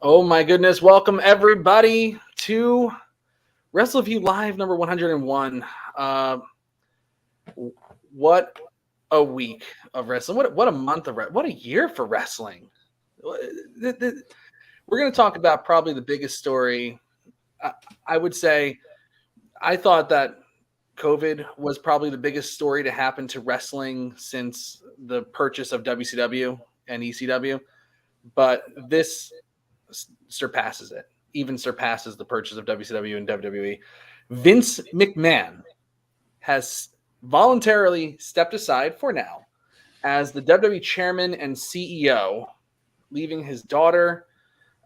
Oh my goodness. Welcome everybody to Wrestleview Live number 101. What a week of wrestling. What a month of what a year for wrestling. We're going to talk about probably the biggest story. I would say I thought that COVID was probably the biggest story to happen to wrestling since the purchase of WCW and ECW. But this surpasses it, even surpasses the purchase of WCW and WWE. Vince McMahon has voluntarily stepped aside for now as the WWE Chairman and CEO, leaving his daughter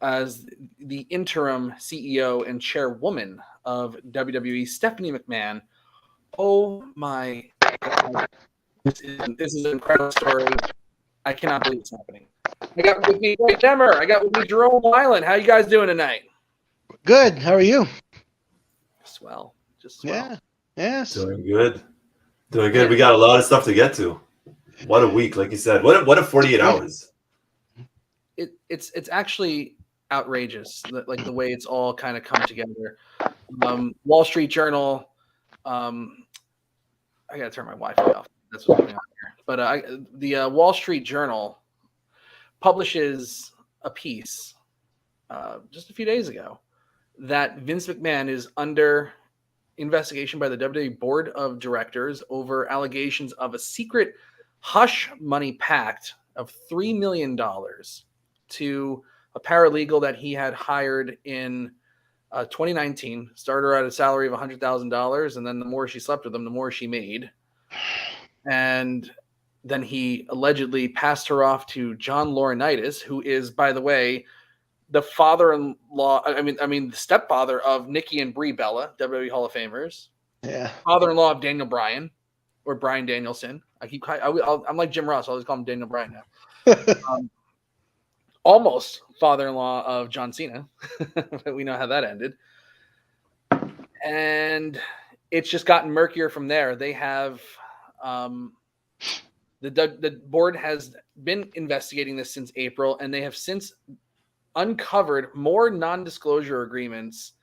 as the interim CEO and chairwoman of WWE, Stephanie McMahon. Oh my God. This is an incredible story. I cannot believe it's happening. I got with me Nemer. I got with me Jerome Island. How you guys doing tonight? Good. How are you? Swell. Just swell. Yeah. Yes. Doing good. Doing good. We got a lot of stuff to get to. What a week, like you said. What a 48 hours. It's actually outrageous, like the way it's all kind of come together. Wall Street Journal. I gotta turn my Wi-Fi off. That's what's going on here. But the Wall Street Journal publishes a piece just a few days ago that Vince McMahon is under investigation by the WWE Board of Directors over allegations of a secret hush money pact of $3 million to a paralegal that he had hired in 2019. Started her at a salary of $100,000, and then the more she slept with him, the more she made. And then he allegedly passed her off to John Laurinaitis, who is, by the way, the father-in-law. I mean, the stepfather of Nikki and Brie Bella, WWE Hall of Famers. Yeah. Father-in-law of Daniel Bryan, or Bryan Danielson. I'm like Jim Ross. I always call him Daniel Bryan now. Almost father-in-law of John Cena. We know how that ended. And it's just gotten murkier from there. They have. The board has been investigating this since April, and they have since uncovered more non-disclosure agreements.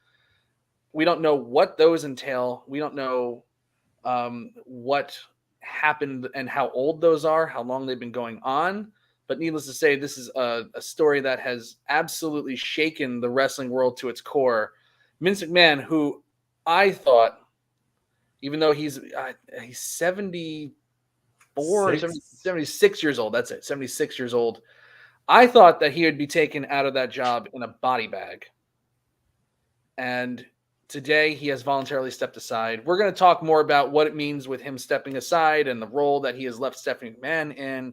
We don't know what those entail. We don't know what happened and how old those are, how long they've been going on. But needless to say, this is a story that has absolutely shaken the wrestling world to its core. Vince McMahon, who I thought, even though he's 76 years old. That's it. 76 years old. I thought that he would be taken out of that job in a body bag. And today he has voluntarily stepped aside. We're going to talk more about what it means with him stepping aside and the role that he has left Stephanie McMahon in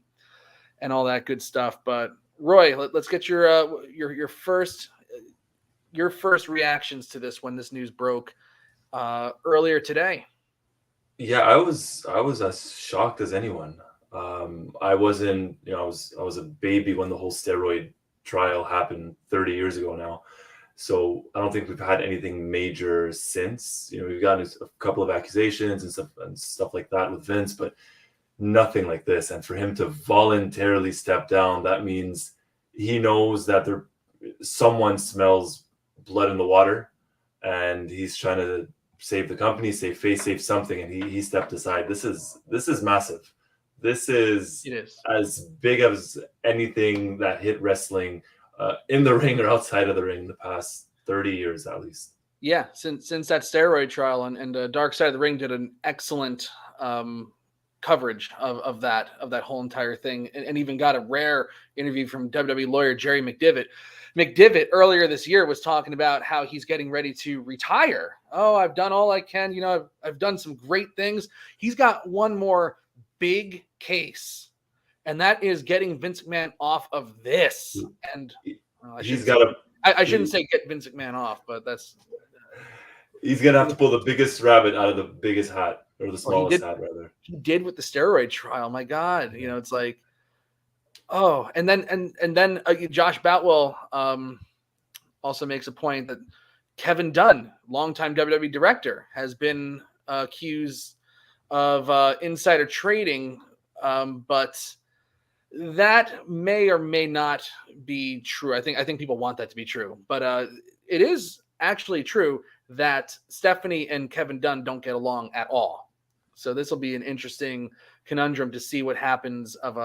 and all that good stuff. But Roy, let's get your first reactions to this when this news broke earlier today. Yeah, I was as shocked as anyone. I wasn't, I was a baby when the whole steroid trial happened 30 years ago now. So I don't think we've had anything major since. We've gotten a couple of accusations and stuff like that with Vince, but nothing like this. And for him to voluntarily step down, that means he knows that someone smells blood in the water, and he's trying to save the company, save face, save something, and he stepped aside. This is massive. It is as big as anything that hit wrestling in the ring or outside of the ring the past 30 years at least. Yeah, since that steroid trial, and Dark Side of the Ring did an excellent coverage of that whole entire thing, and even got a rare interview from WWE lawyer Jerry McDevitt. McDevitt earlier this year was talking about how he's getting ready to retire. Oh, I've done all I can. I've done some great things. He's got one more big case, and that is getting Vince McMahon off of this. And I shouldn't say get Vince McMahon off, but he's going to have to pull the biggest rabbit out of the biggest hat, or the smallest hat, rather. He did with the steroid trial. My God, it's like, oh, and then Josh Batwell also makes a point that Kevin Dunn, longtime WWE director, has been accused of insider trading, but that may or may not be true. I think people want that to be true, but it is actually true that Stephanie and Kevin Dunn don't get along at all. So this will be an interesting conundrum to see what happens of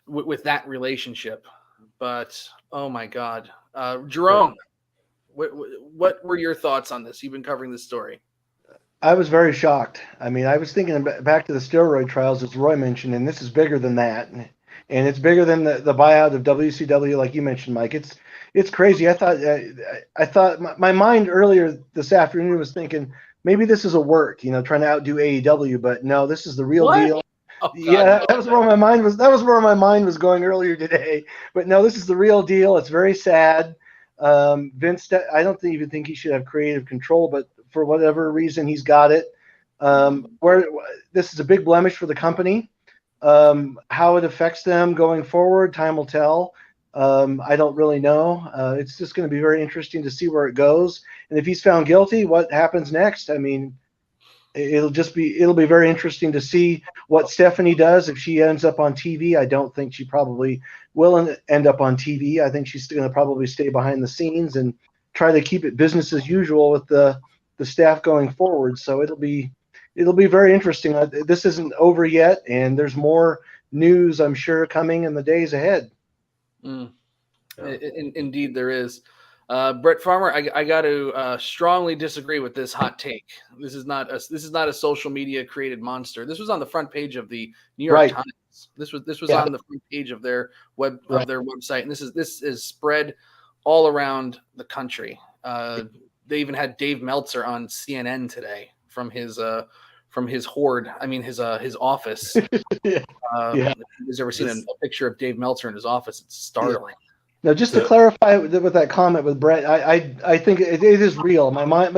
with that relationship. But oh my God, Jerome, what were your thoughts on this? You've been covering this story. I was very shocked. I mean, I was thinking back to the steroid trials, as Roy mentioned, and this is bigger than that. And it's bigger than the buyout of WCW, like you mentioned, Mike. It's crazy. I thought my mind earlier this afternoon was thinking maybe this is a work, trying to outdo AEW, but no, this is the real deal. Oh, God, yeah, that was where my mind was. That was where my mind was going earlier today. But no, this is the real deal. It's very sad. Vince, I don't even think he should have creative control, but for whatever reason, he's got it. Where this is a big blemish for the company. How it affects them going forward, time will tell. I don't really know. It's just going to be very interesting to see where it goes. And if he's found guilty, what happens next? I mean, it'll be very interesting to see what Stephanie does if she ends up on TV. I don't think she probably will end up on TV. I think she's going to probably stay behind the scenes and try to keep it business as usual with the staff going forward. So it'll be very interesting. This isn't over yet, and there's more news, I'm sure, coming in the days ahead. Indeed, there is. Brett Farmer, I got to strongly disagree with this hot take. This is not a social media created monster. This was on the front page of the New York Times. This was on the front page of their website, and this is spread all around the country. They even had Dave Meltzer on CNN today from his hoard. I mean his office. Who's ever seen a picture of Dave Meltzer in his office? It's startling. Now, just to clarify with that comment with Brett, I think it is real. My mind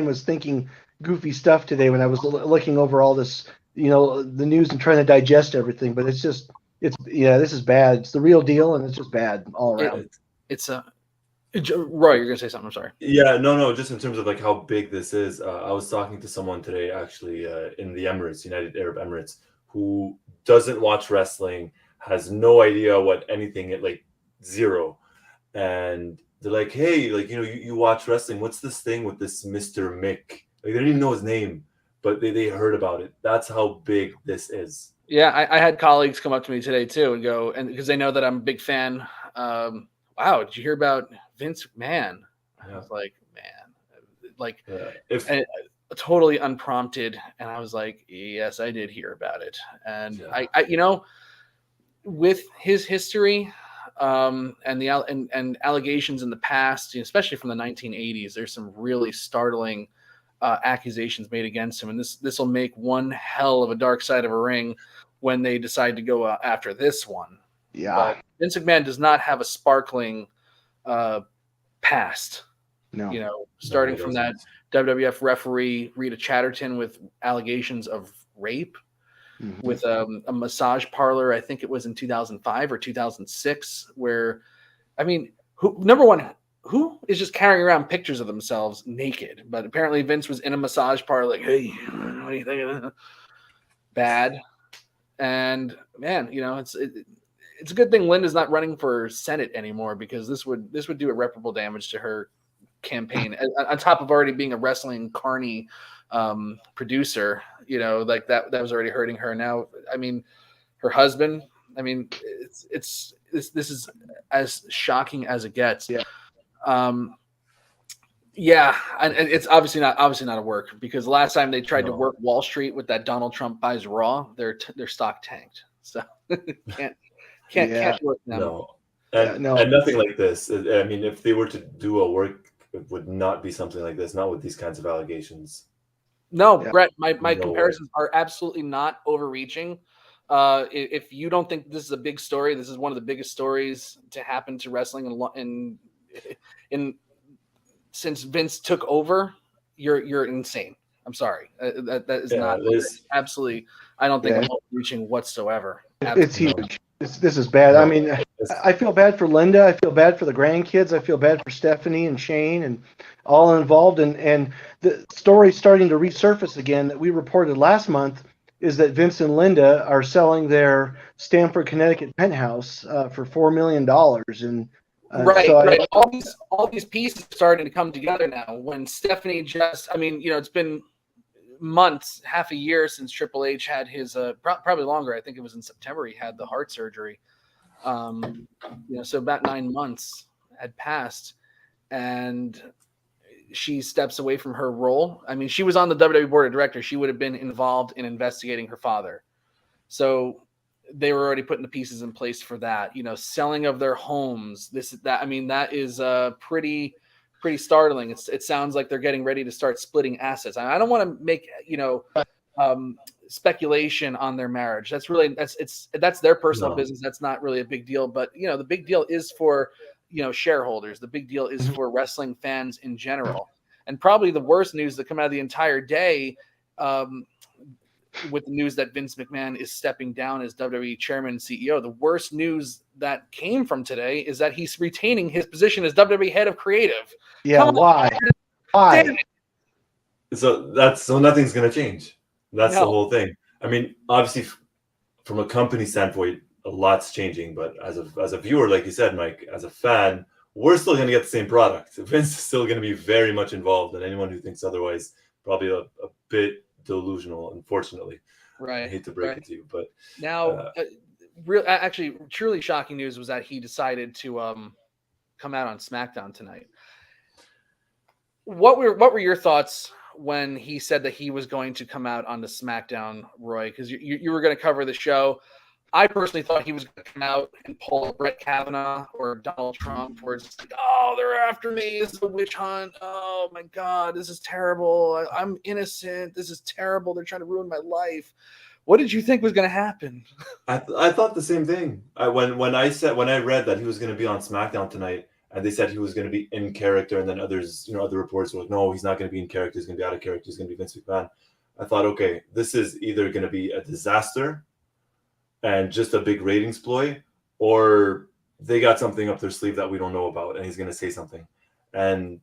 was thinking goofy stuff today when I was looking over all this, the news and trying to digest everything. But this is bad. It's the real deal, and it's just bad all around. Roy, you're gonna say something. I'm sorry. Yeah, no. Just in terms of like how big this is, I was talking to someone today, actually, in the Emirates, United Arab Emirates, who doesn't watch wrestling, has no idea what anything zero, and they're like, hey, you watch wrestling, what's this thing with this Mr. Mick? They didn't even know his name, but they heard about it. That's how big this is. Yeah, I had colleagues come up to me today too and go, and because they know that I'm a big fan. Wow, did you hear about Vince McMahon? I was like, totally unprompted, and I was like, yes, I did hear about it, and I with his history. And allegations in the past, especially from the 1980s, there's some really startling accusations made against him, and this will make one hell of a dark side of a ring when they decide to go after this one. Yeah, but Vince McMahon does not have a sparkling past. No, starting from that WWF referee Rita Chatterton with allegations of rape. Mm-hmm. With a massage parlor, I think it was in 2005 or 2006, where, I mean, who is just carrying around pictures of themselves naked? But apparently Vince was in a massage parlor like, hey, what do you think of that? Bad. And man, it's a good thing Linda's not running for Senate anymore, because this would do irreparable damage to her campaign, on top of already being a wrestling carny producer. That was already hurting her. Now, I mean, her husband, I mean, this is as shocking as it gets. Yeah. And it's obviously not a work, because the last time they tried to work Wall Street with that Donald Trump buys Raw, their stock tanked. So can't work them. No. And nothing like this. I mean, if they were to do a work, it would not be something like this, not with these kinds of allegations. No, yeah. Brett, my comparisons are absolutely not overreaching. If you don't think this is a big story, this is one of the biggest stories to happen to wrestling in since Vince took over. You're insane. I'm sorry. That is not absolutely. I don't think I'm overreaching whatsoever. Absolutely. It's huge. This is bad. I mean, I feel bad for Linda. I feel bad for the grandkids. I feel bad for Stephanie and Shane and all involved. And the story's starting to resurface again that we reported last month is that Vince and Linda are selling their Stamford, Connecticut penthouse for $4 million. And Right, so right. All these pieces are starting to come together now. When Stephanie it's been months, half a year since Triple H had his, probably longer. I think it was in September he had the heart surgery. So about 9 months had passed, and she steps away from her role. I mean, she was on the WWE board of directors. She would have been involved in investigating her father. So they were already putting the pieces in place for that, selling of their homes, that. I mean, that is pretty startling. It sounds like they're getting ready to start splitting assets. I don't want to make, speculation on their marriage. That's their personal business. That's not really a big deal, but the big deal is for, shareholders. The big deal is for wrestling fans in general. And probably the worst news that come out of the entire day, with the news that Vince McMahon is stepping down as WWE Chairman and CEO. The worst news that came from today is that he's retaining his position as WWE Head of Creative. Yeah, why? Why? So nothing's going to change. That's the whole thing. I mean, obviously, from a company standpoint, a lot's changing. But as a viewer, like you said, Mike, as a fan, we're still going to get the same product. Vince is still going to be very much involved, and anyone who thinks otherwise probably a bit delusional, unfortunately. Right. I hate to break it to you, but now, actually, truly shocking news was that he decided to come out on SmackDown tonight. What were your thoughts when he said that he was going to come out on the SmackDown, Roy? Because you were going to cover the show. I personally thought he was going to come out and pull Brett Kavanaugh or Donald Trump, where it's like, oh, they're after me. This is a witch hunt. Oh, my God, this is terrible. I'm innocent. This is terrible. They're trying to ruin my life. What did you think was going to happen? I thought the same thing. When I read that he was going to be on SmackDown tonight, and they said he was going to be in character, and then other reports were like, no, he's not going to be in character. He's going to be out of character. He's going to be Vince McMahon. I thought, okay, this is either going to be a disaster and just a big ratings ploy, or they got something up their sleeve that we don't know about, and he's going to say something. And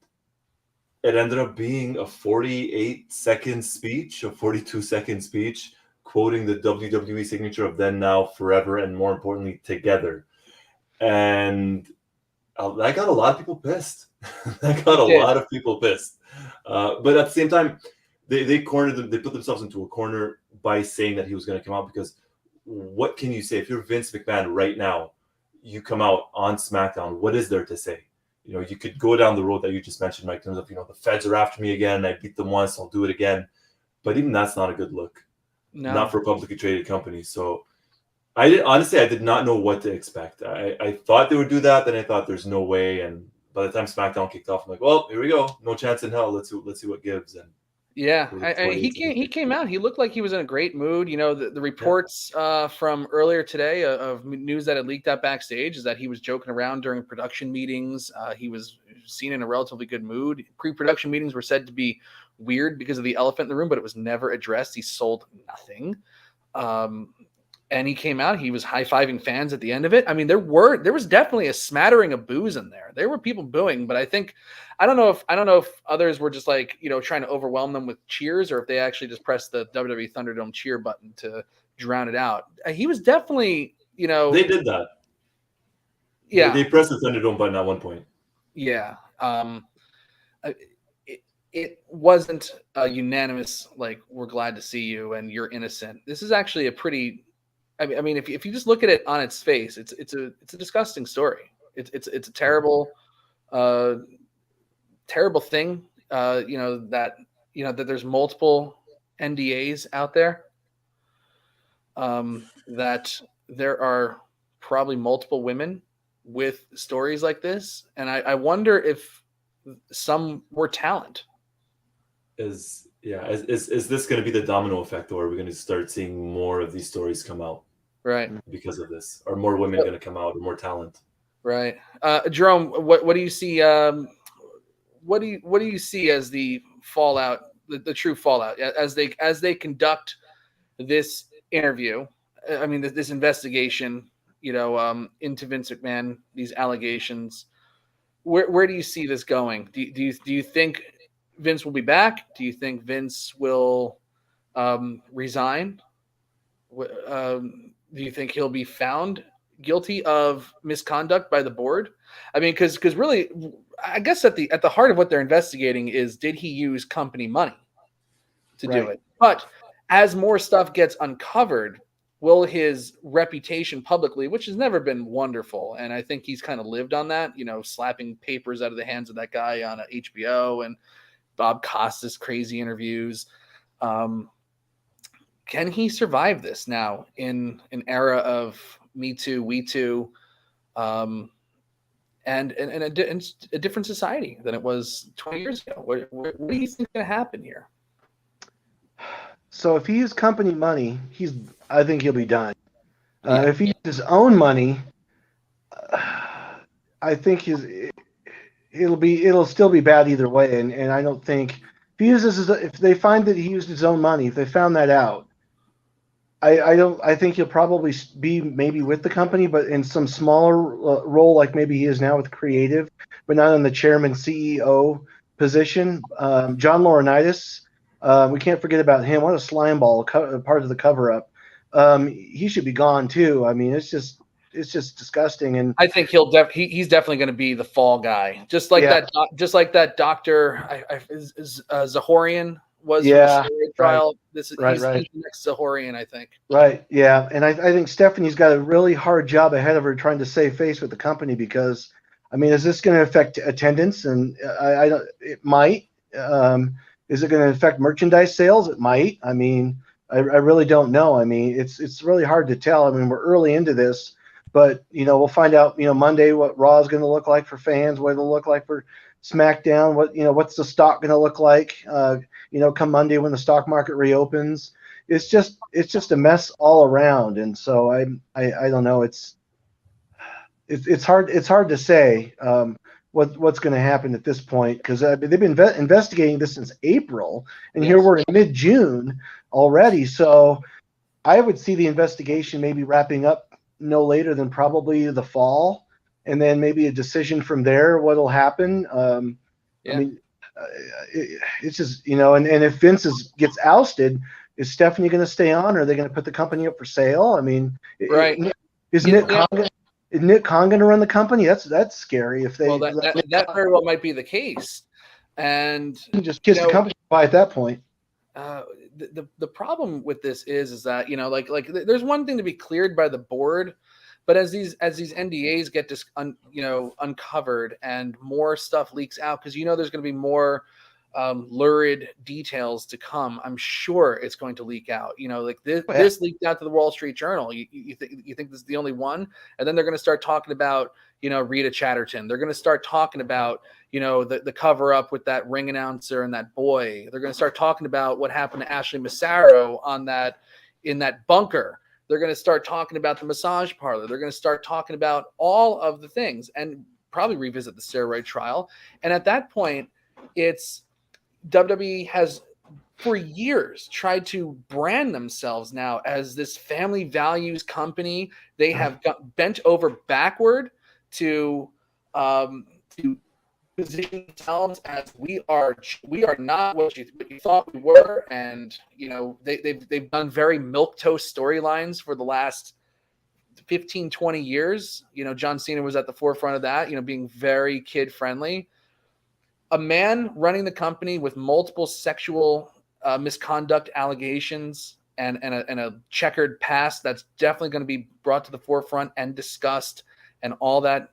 it ended up being a 48-second speech, a 42-second speech, quoting the WWE signature of then, now, forever, and more importantly, together. And that got a lot of people pissed. But at the same time, they cornered them. They put themselves into a corner by saying that he was going to come out, because what can you say? If you're Vince McMahon right now, you come out on SmackDown, what is there to say? You could go down the road that you just mentioned, Mike, in terms of, the feds are after me again. I beat them once, I'll do it again. But even that's not a good look. No. Not for a publicly traded company. So I did not know what to expect. I thought they would do that, then I thought there's no way. And by the time SmackDown kicked off, I'm like, well, here we go. No chance in hell. Let's see what gives. And yeah, he came out. He looked like he was in a great mood. The reports from earlier today of news that had leaked out backstage is that he was joking around during production meetings. He was seen in a relatively good mood. Pre-production meetings were said to be weird because of the elephant in the room, but it was never addressed. He sold nothing. And he came out. He was high-fiving fans at the end of it. I mean, there was definitely a smattering of boos in there. There were people booing, but I don't know if others were just like, trying to overwhelm them with cheers, or if they actually just pressed the WWE Thunderdome cheer button to drown it out. He was definitely, they did that. Yeah, they pressed the Thunderdome button at one point. Yeah, it wasn't a unanimous like, we're glad to see you and you're innocent. This is actually a pretty. I mean, if you just look at it on its face, it's a disgusting story. It's a terrible, terrible thing. That there's multiple NDAs out there. That there are probably multiple women with stories like this, and I wonder if some were talent. Is this going to be the domino effect, or are we going to start seeing more of these stories come out? Right. Because of this, are more women going to come out, or more talent? Right. Jerome, what do you see? What do you see as the fallout, the true fallout, as they conduct this interview? I mean, this investigation, into Vince McMahon, these allegations. Where do you see this going? Do you think Vince will be back? Do you think Vince will resign? Do you think he'll be found guilty of misconduct by the board? I mean, because really, I guess at the heart of what they're investigating is, did he use company money to do it? But as more stuff gets uncovered, will his reputation publicly, which has never been wonderful, and I think he's kind of lived on that, slapping papers out of the hands of that guy on HBO and Bob Costas' crazy interviews. Can he survive this now in an era of Me Too, We Too, and a different society than it was 20 years ago? What do you think is going to happen here? So if he used company money, I think he'll be done. If he used his own money, I think it'll still be bad either way. And I don't think if they find that he used his own money, if they found that out, I think he'll probably be maybe with the company, but in some smaller role, like maybe he is now with creative, but not in the chairman CEO position. John Laurinaitis. We can't forget about him. What a slime ball, part of the cover up. He should be gone too. I mean, it's just disgusting. And I think he's definitely going to be the fall guy, just like that doctor Zahorian was for the steroid trial. He's the next Zahorian, I think. Right. Yeah. And I think Stephanie's got a really hard job ahead of her trying to save face with the company, because I mean, is this going to affect attendance? And it might. Is it going to affect merchandise sales? It might. I mean, I really don't know. I mean, it's really hard to tell. I mean, we're early into this, but we'll find out Monday what Raw is going to look like for fans, what it'll look like for SmackDown, what's the stock going to look like come Monday when the stock market reopens. It's just a mess all around. And so I don't know. It's hard to say what's going to happen at this point, because they've been investigating this since April, and here we're in mid-June already. So I would see the investigation maybe wrapping up no later than probably the fall, and then maybe a decision from there what'll happen. I mean, it's just and if Vince gets ousted, is Stephanie going to stay on, or are they going to put the company up for sale? I mean, is Nick Khan going to run the company? That's scary. If they that very well might be the case, and just kiss the company by at that point. The problem with this is that like there's one thing to be cleared by the board, but as these NDAs get uncovered and more stuff leaks out, because there's going to be more lurid details to come. I'm sure it's going to leak out. This leaked out to the Wall Street Journal. You think this is the only one? And then they're going to start talking about Rita Chatterton. They're going to start talking about the cover up with that ring announcer and that boy. They're going to start talking about what happened to Ashley Massaro in that bunker. They're going to start talking about the massage parlor. They're going to start talking about all of the things, and probably revisit the steroid trial. And at that point, it's WWE has for years tried to brand themselves now as this family values company. They have bent over backward to position themselves as we are not what you thought we were, and they've done very milquetoast storylines for the last 15-20 years. John Cena was at the forefront of that, being very kid friendly. A man running the company with multiple sexual misconduct allegations and a checkered past that's definitely going to be brought to the forefront and discussed, and all that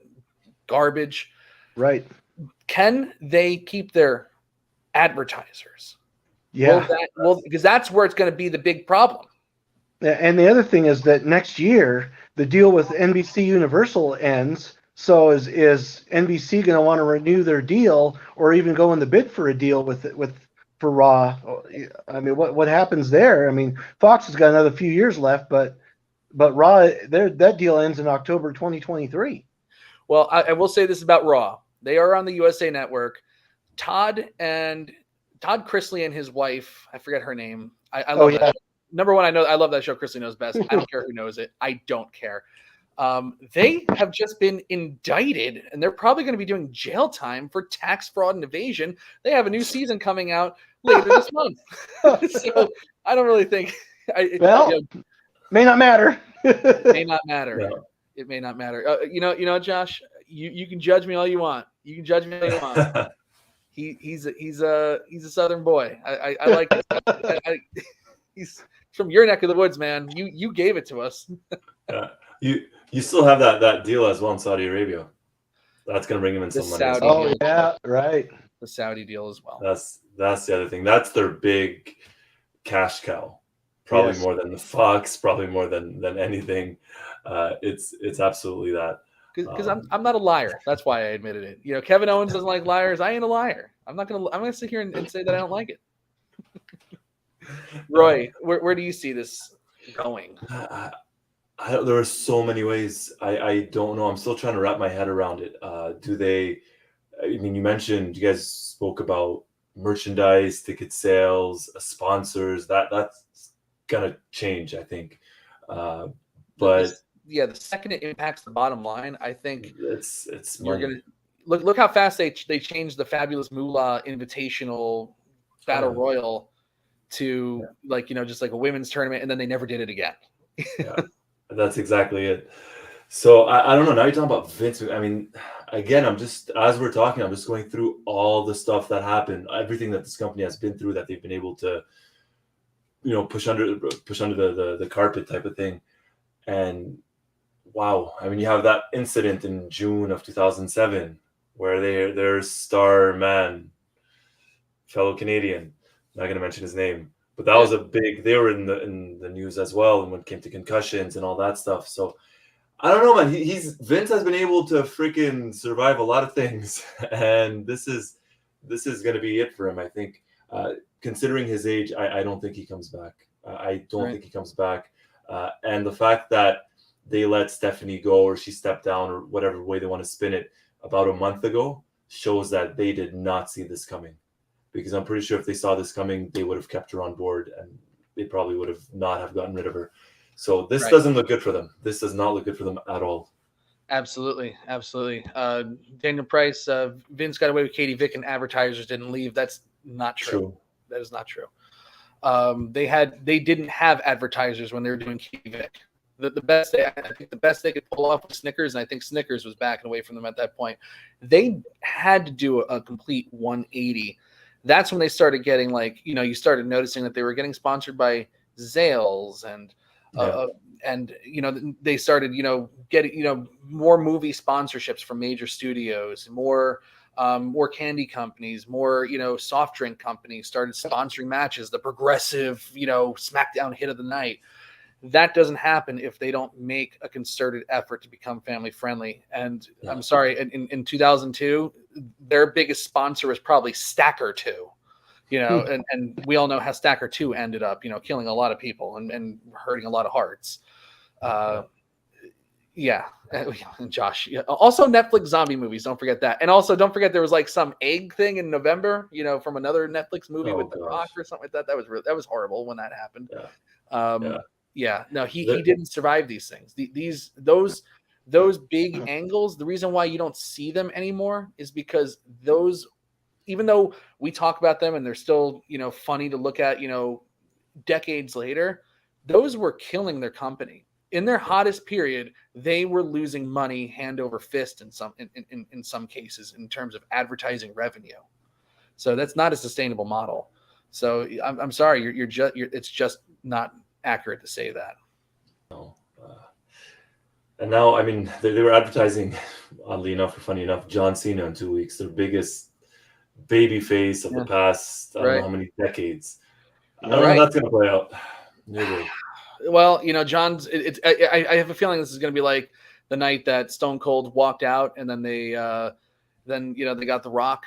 garbage. Right. Can they keep their advertisers? Yeah. Because that's where it's going to be the big problem. And the other thing is that next year the deal with NBC Universal ends. So is NBC going to want to renew their deal, or even go in the bid for a deal for Raw? I mean, what happens there? I mean, Fox has got another few years left, but Raw, that deal ends in October 2023. Well, I will say this about Raw. They are on the USA Network. Todd Chrisley and his wife, I forget her name. I love that. Number one, I love that show. Chrisley Knows Best. I don't care who knows it. I don't care. They have just been indicted, and they're probably going to be doing jail time for tax fraud and evasion. They have a new season coming out later this month. So I don't really think. May not matter. It may not matter. No. It may not matter. You know, Josh. You can judge me all you want. You can judge me all you want. He's a Southern boy. I like this. He's from your neck of the woods, man. You gave it to us. Yeah. You still have that deal as well in Saudi Arabia. That's going to bring him in some money. Saudi Oh deal. yeah, right. The Saudi deal as well. That's the other thing. That's their big cash cow. Probably Yes. more than the Fox. Probably more than anything. It's absolutely that. Because I'm not a liar. That's why I admitted it. You know, Kevin Owens doesn't like liars. I ain't a liar. I'm gonna sit here and say that I don't like it. Roy, where do you see this going? There are so many ways. I don't know. I'm still trying to wrap my head around it. Do they? I mean, you guys spoke about merchandise, ticket sales, sponsors. That's gonna change, I think. But the second it impacts the bottom line, I think it's you're money. gonna look how fast they changed the Fabulous Moolah Invitational Battle Royal to just like a women's tournament, and then they never did it again. Yeah, that's exactly it. So I don't know. Now you're talking about Vince. I mean, again, as we're talking, I'm just going through all the stuff that happened, everything that this company has been through, that they've been able to, push under the carpet type of thing. And wow, I mean, you have that incident in June of 2007 where their star man, fellow Canadian, not going to mention his name, but that was they were in the news as well, and when it came to concussions and all that stuff. So I don't know, man. Vince has been able to freaking survive a lot of things, and this is going to be it for him, I think. Considering his age, I don't think he comes back. I don't think he comes back. And the fact that they let Stephanie go, or she stepped down, or whatever way they want to spin it, about a month ago, shows that they did not see this coming. Because I'm pretty sure if they saw this coming, they would have kept her on board, and they probably would have not have gotten rid of her. So this doesn't look good for them. This does not look good for them at all. Absolutely. Daniel Price, Vince got away with Katie Vick and advertisers didn't leave. That's not true. That is not true. They didn't have advertisers when they were doing Katie Vick. I think the best they could pull off was Snickers, and I think Snickers was backing away from them at that point. They had to do a complete 180. That's when they started getting you started noticing that they were getting sponsored by Zales and they started getting more movie sponsorships from major studios, more candy companies, more soft drink companies started sponsoring matches, the progressive SmackDown hit of the night. That doesn't happen if they don't make a concerted effort to become family friendly. And I'm sorry, in 2002, their biggest sponsor was probably Stacker 2. And we all know how Stacker 2 ended up, killing a lot of people and hurting a lot of hearts. And Josh, also Netflix zombie movies. Don't forget that. And also don't forget there was some egg thing in November, from another Netflix movie with The Rock or something like that. That was horrible when that happened. No, he didn't survive these things. Those big angles, the reason why you don't see them anymore is because those, even though we talk about them and they're still, funny to look at, decades later, those were killing their company. In their hottest period, they were losing money hand over fist in some cases in terms of advertising revenue. So that's not a sustainable model. So I'm sorry, it's just not accurate to say that. No. And now, I mean, they were advertising, oddly enough or funny enough, John Cena in 2 weeks, their biggest baby face of the past, I don't know how many decades. I don't know how that's going to play out. Maybe. Well, John's. I have a feeling this is going to be like the night that Stone Cold walked out, and then they got The Rock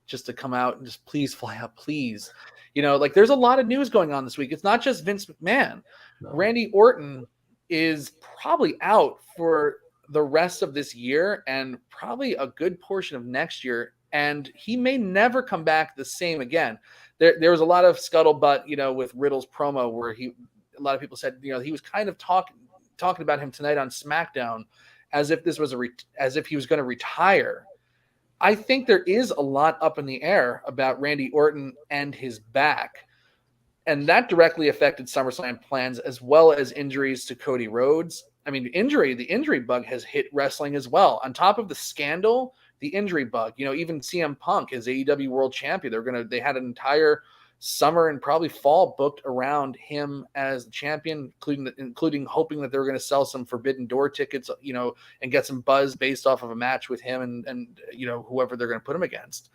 just to come out and just please fly out, please. There's a lot of news going on this week. It's not just Vince McMahon. No. Randy Orton is probably out for the rest of this year and probably a good portion of next year, and he may never come back the same again. There was a lot of scuttlebutt, with Riddle's promo where a lot of people said, he was kind of talking about him tonight on SmackDown as if this was as if he was going to retire. I think there is a lot up in the air about Randy Orton and his back. And that directly affected SummerSlam plans as well as injuries to Cody Rhodes. I mean, the injury bug has hit wrestling as well. On top of the scandal, the injury bug, even CM Punk as AEW World Champion, they had an entire summer and probably fall booked around him as the champion, including hoping that they were going to sell some Forbidden Door tickets, and get some buzz based off of a match with him and whoever they're going to put him against.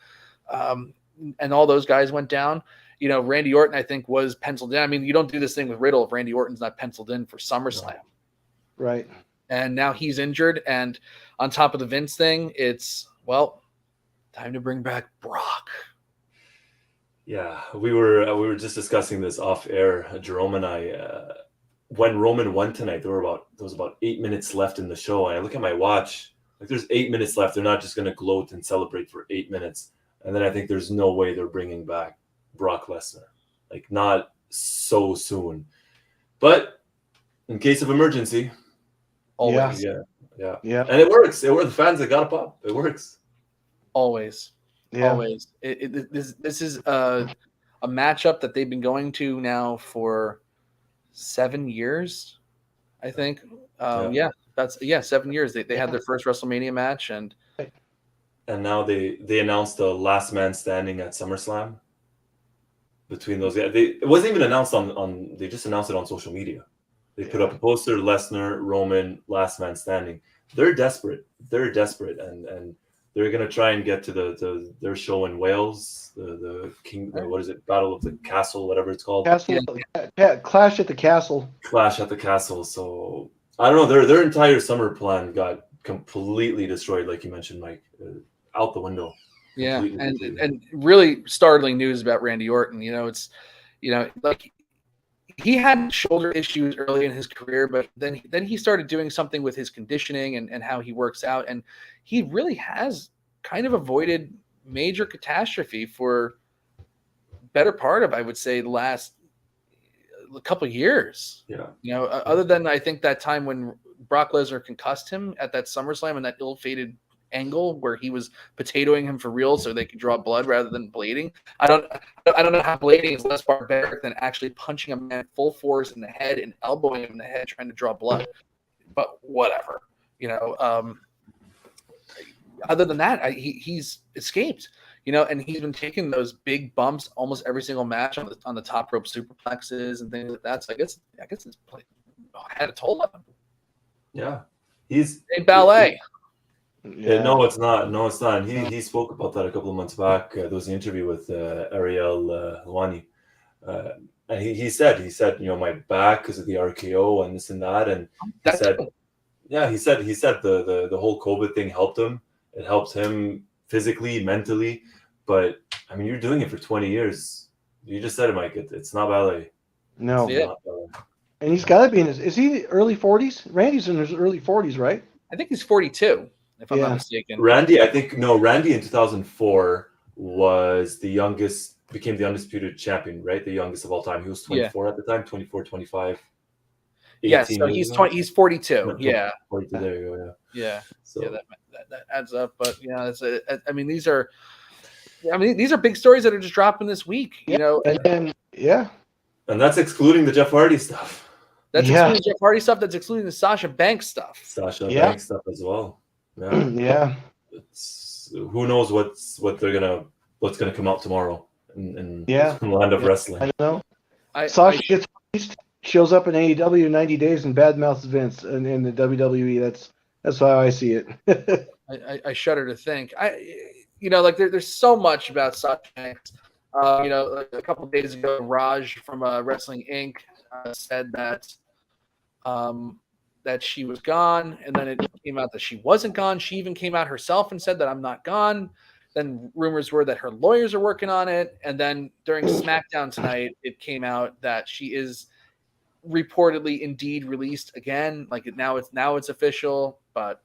And all those guys went down. Randy Orton, I think, was penciled in. I mean, you don't do this thing with Riddle if Randy Orton's not penciled in for SummerSlam. Right. And now he's injured. And on top of the Vince thing, it's, time to bring back Brock. Yeah, we were just discussing this off air, Jerome and I. When Roman won tonight, there was about 8 minutes left in the show, and I look at my watch, like there's 8 minutes left. They're not just going to gloat and celebrate for 8 minutes, and then I think there's no way they're bringing back Brock Lesnar, like not so soon. But in case of emergency, always, yeah, and it works. The fans that got a pop. It works. Always. Yeah. Always. This is a matchup that they've been going to now for 7 years, I think. 7 years. They had their first WrestleMania match, and now they announced the last man standing at SummerSlam between those guys. It wasn't even announced on. They just announced it on social media. They put up a poster: Lesnar, Roman, last man standing. They're desperate, and they're gonna try and get to their show in Wales, the King. What is it? Battle of the Castle, whatever it's called. Clash at the Castle. Clash at the Castle. So I don't know. Their entire summer plan got completely destroyed, like you mentioned, Mike, out the window. Yeah, and really startling news about Randy Orton. It's like he had shoulder issues early in his career, but then he started doing something with his conditioning and how he works out, and he really has kind of avoided major catastrophe for better part of, I would say, the last couple of years. Yeah. Other than I think that time when Brock Lesnar concussed him at that SummerSlam and that ill-fated angle where he was potatoing him for real so they could draw blood rather than blading. I don't know how blading is less barbaric than actually punching a man full force in the head and elbowing him in the head trying to draw blood. But whatever, other than that, he's escaped, and he's been taking those big bumps almost every single match on the top rope superplexes and things like that. So I guess it's had a toll on him. Yeah, he's ballet. Yeah, no, it's not. And he spoke about that a couple of months back. There was an interview with Ariel Helwani, and he said, my back because of the RKO and this and that, and he said the whole COVID thing helped him. It helps him physically, mentally, but I mean, you're doing it for 20 years. You just said it, Mike. It's not ballet. No, not ballet. And he's got to be is he early 40s? Randy's in his early 40s, right? I think he's 42. If I'm not mistaken. Randy in 2004 was the youngest, became the undisputed champion, right? The youngest of all time. He was 24 at the time, 24, 25. Yes, so he's 42. No, Yeah. 42, there you go, Yeah. So that adds up. But these are big stories that are just dropping this week, And that's excluding the Jeff Hardy stuff. That's excluding the Jeff Hardy stuff, that's excluding the Sasha Banks stuff. Banks stuff as well. Yeah. Who knows what's gonna come out tomorrow in the land of wrestling. I don't know. Sasha gets released, shows up in AEW in 90 days and badmouths Vince in the WWE. That's how I see it. I shudder to think. There's so much about Sasha Banks. A couple of days ago, Raj from Wrestling Inc. Said that she was gone, and then it came out that she wasn't gone. She even came out herself and said that I'm not gone. Then rumors were that her lawyers are working on it, and then during SmackDown tonight, it came out that she is reportedly indeed released again. Now it's official, but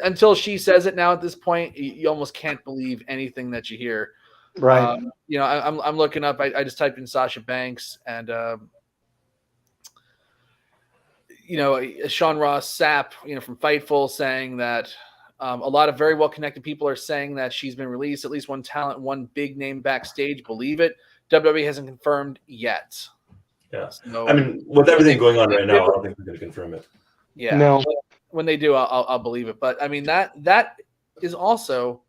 until she says it now at this point, you almost can't believe anything that you hear. Right. I'm looking up. I just typed in Sasha Banks and. Sean Ross Sapp, from Fightful saying that A lot of very well-connected people are saying that she's been released. At least one talent, one big name backstage. Believe it. WWE hasn't confirmed yet. Yeah. So, I mean, with everything going on right now, I don't think we're going to confirm it. Yeah. No. When they do, I'll believe it. But I mean, that is also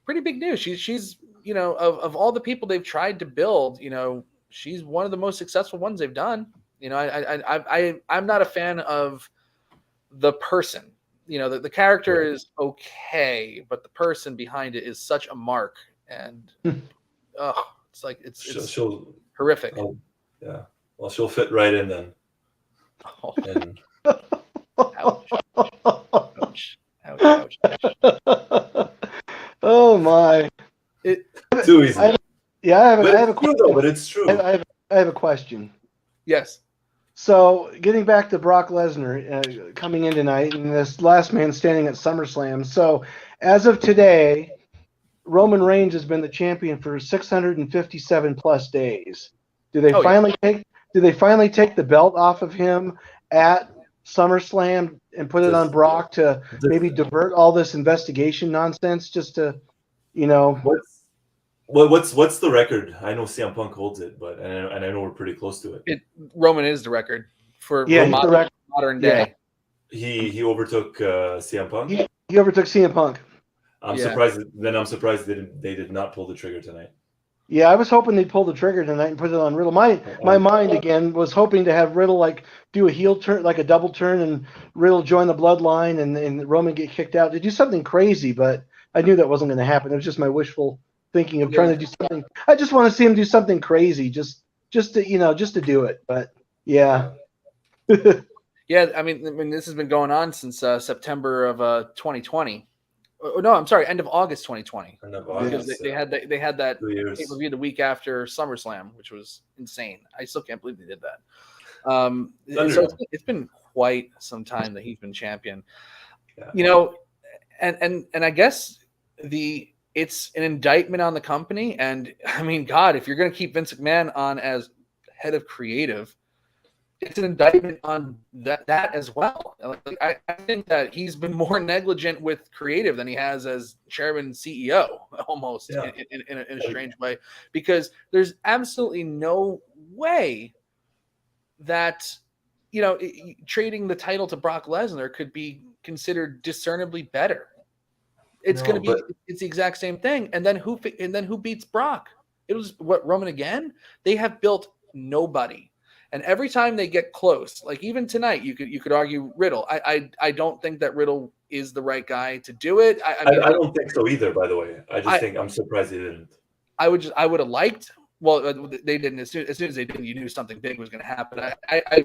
pretty big news. She's of all the people they've tried to build, she's one of the most successful ones they've done. I'm not a fan of the person. The character is okay, but the person behind it is such a mark, and it's like it's horrific. Yeah. Well, she'll fit right in then. Oh. And... Ouch. Ouch. Oh my! Too easy. I have a question. But it's true. I have a question. Yes. So, getting back to Brock Lesnar coming in tonight and this last man standing at SummerSlam. So, as of today, Roman Reigns has been the champion for 657 plus days. Do they finally take the belt off of him at SummerSlam and put it on Brock to maybe divert all this investigation nonsense? Just to, What's the record? I know CM Punk holds it, but and I know we're pretty close to it. Roman is the record for modern day. Yeah. He overtook CM Punk. He overtook CM Punk. I'm surprised. Then I'm surprised they did not pull the trigger tonight. Yeah, I was hoping they'd pull the trigger tonight and put it on Riddle. My mind again was hoping to have Riddle do a heel turn, like a double turn, and Riddle join the bloodline and Roman get kicked out to do something crazy. But I knew that wasn't going to happen. It was just my wishful thinking of trying to do something. I just want to see him do something crazy, just to do it. But yeah. Yeah, I mean, this has been going on since September of 2020. No, I'm sorry, end of August 2020. End of August, because they had that 2 years. pay-per-view the week after SummerSlam, which was insane. I still can't believe they did that. So it's been quite some time that he's been champion. Yeah. And I guess it's an indictment on the company. And I mean, God, if you're going to keep Vince McMahon on as head of creative, it's an indictment on that as well. I think that he's been more negligent with creative than he has as chairman and CEO, almost in a strange way, because there's absolutely no way that trading the title to Brock Lesnar could be considered discernibly better. It's going to be it's the exact same thing. And then who beats Brock? It was Roman again. They have built nobody. And every time they get close, like even tonight, you could argue Riddle. I don't think that Riddle is the right guy to do it. I don't think so either. By the way, think I'm surprised they didn't. I would have liked. Well, they didn't. As soon as they didn't, you knew something big was going to happen. I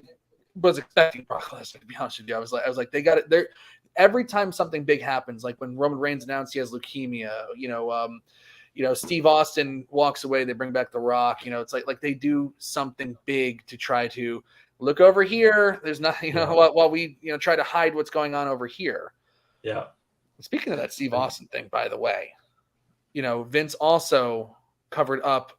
was expecting Brock Lesnar, to be honest with you. I was like, they got it. There. Every time something big happens, like when Roman Reigns announced he has leukemia, Steve Austin walks away, they bring back The Rock. It's like they do something big to try to look over here. There's nothing, while we, try to hide what's going on over here. Yeah. Speaking of that Steve Austin thing, by the way, Vince also covered up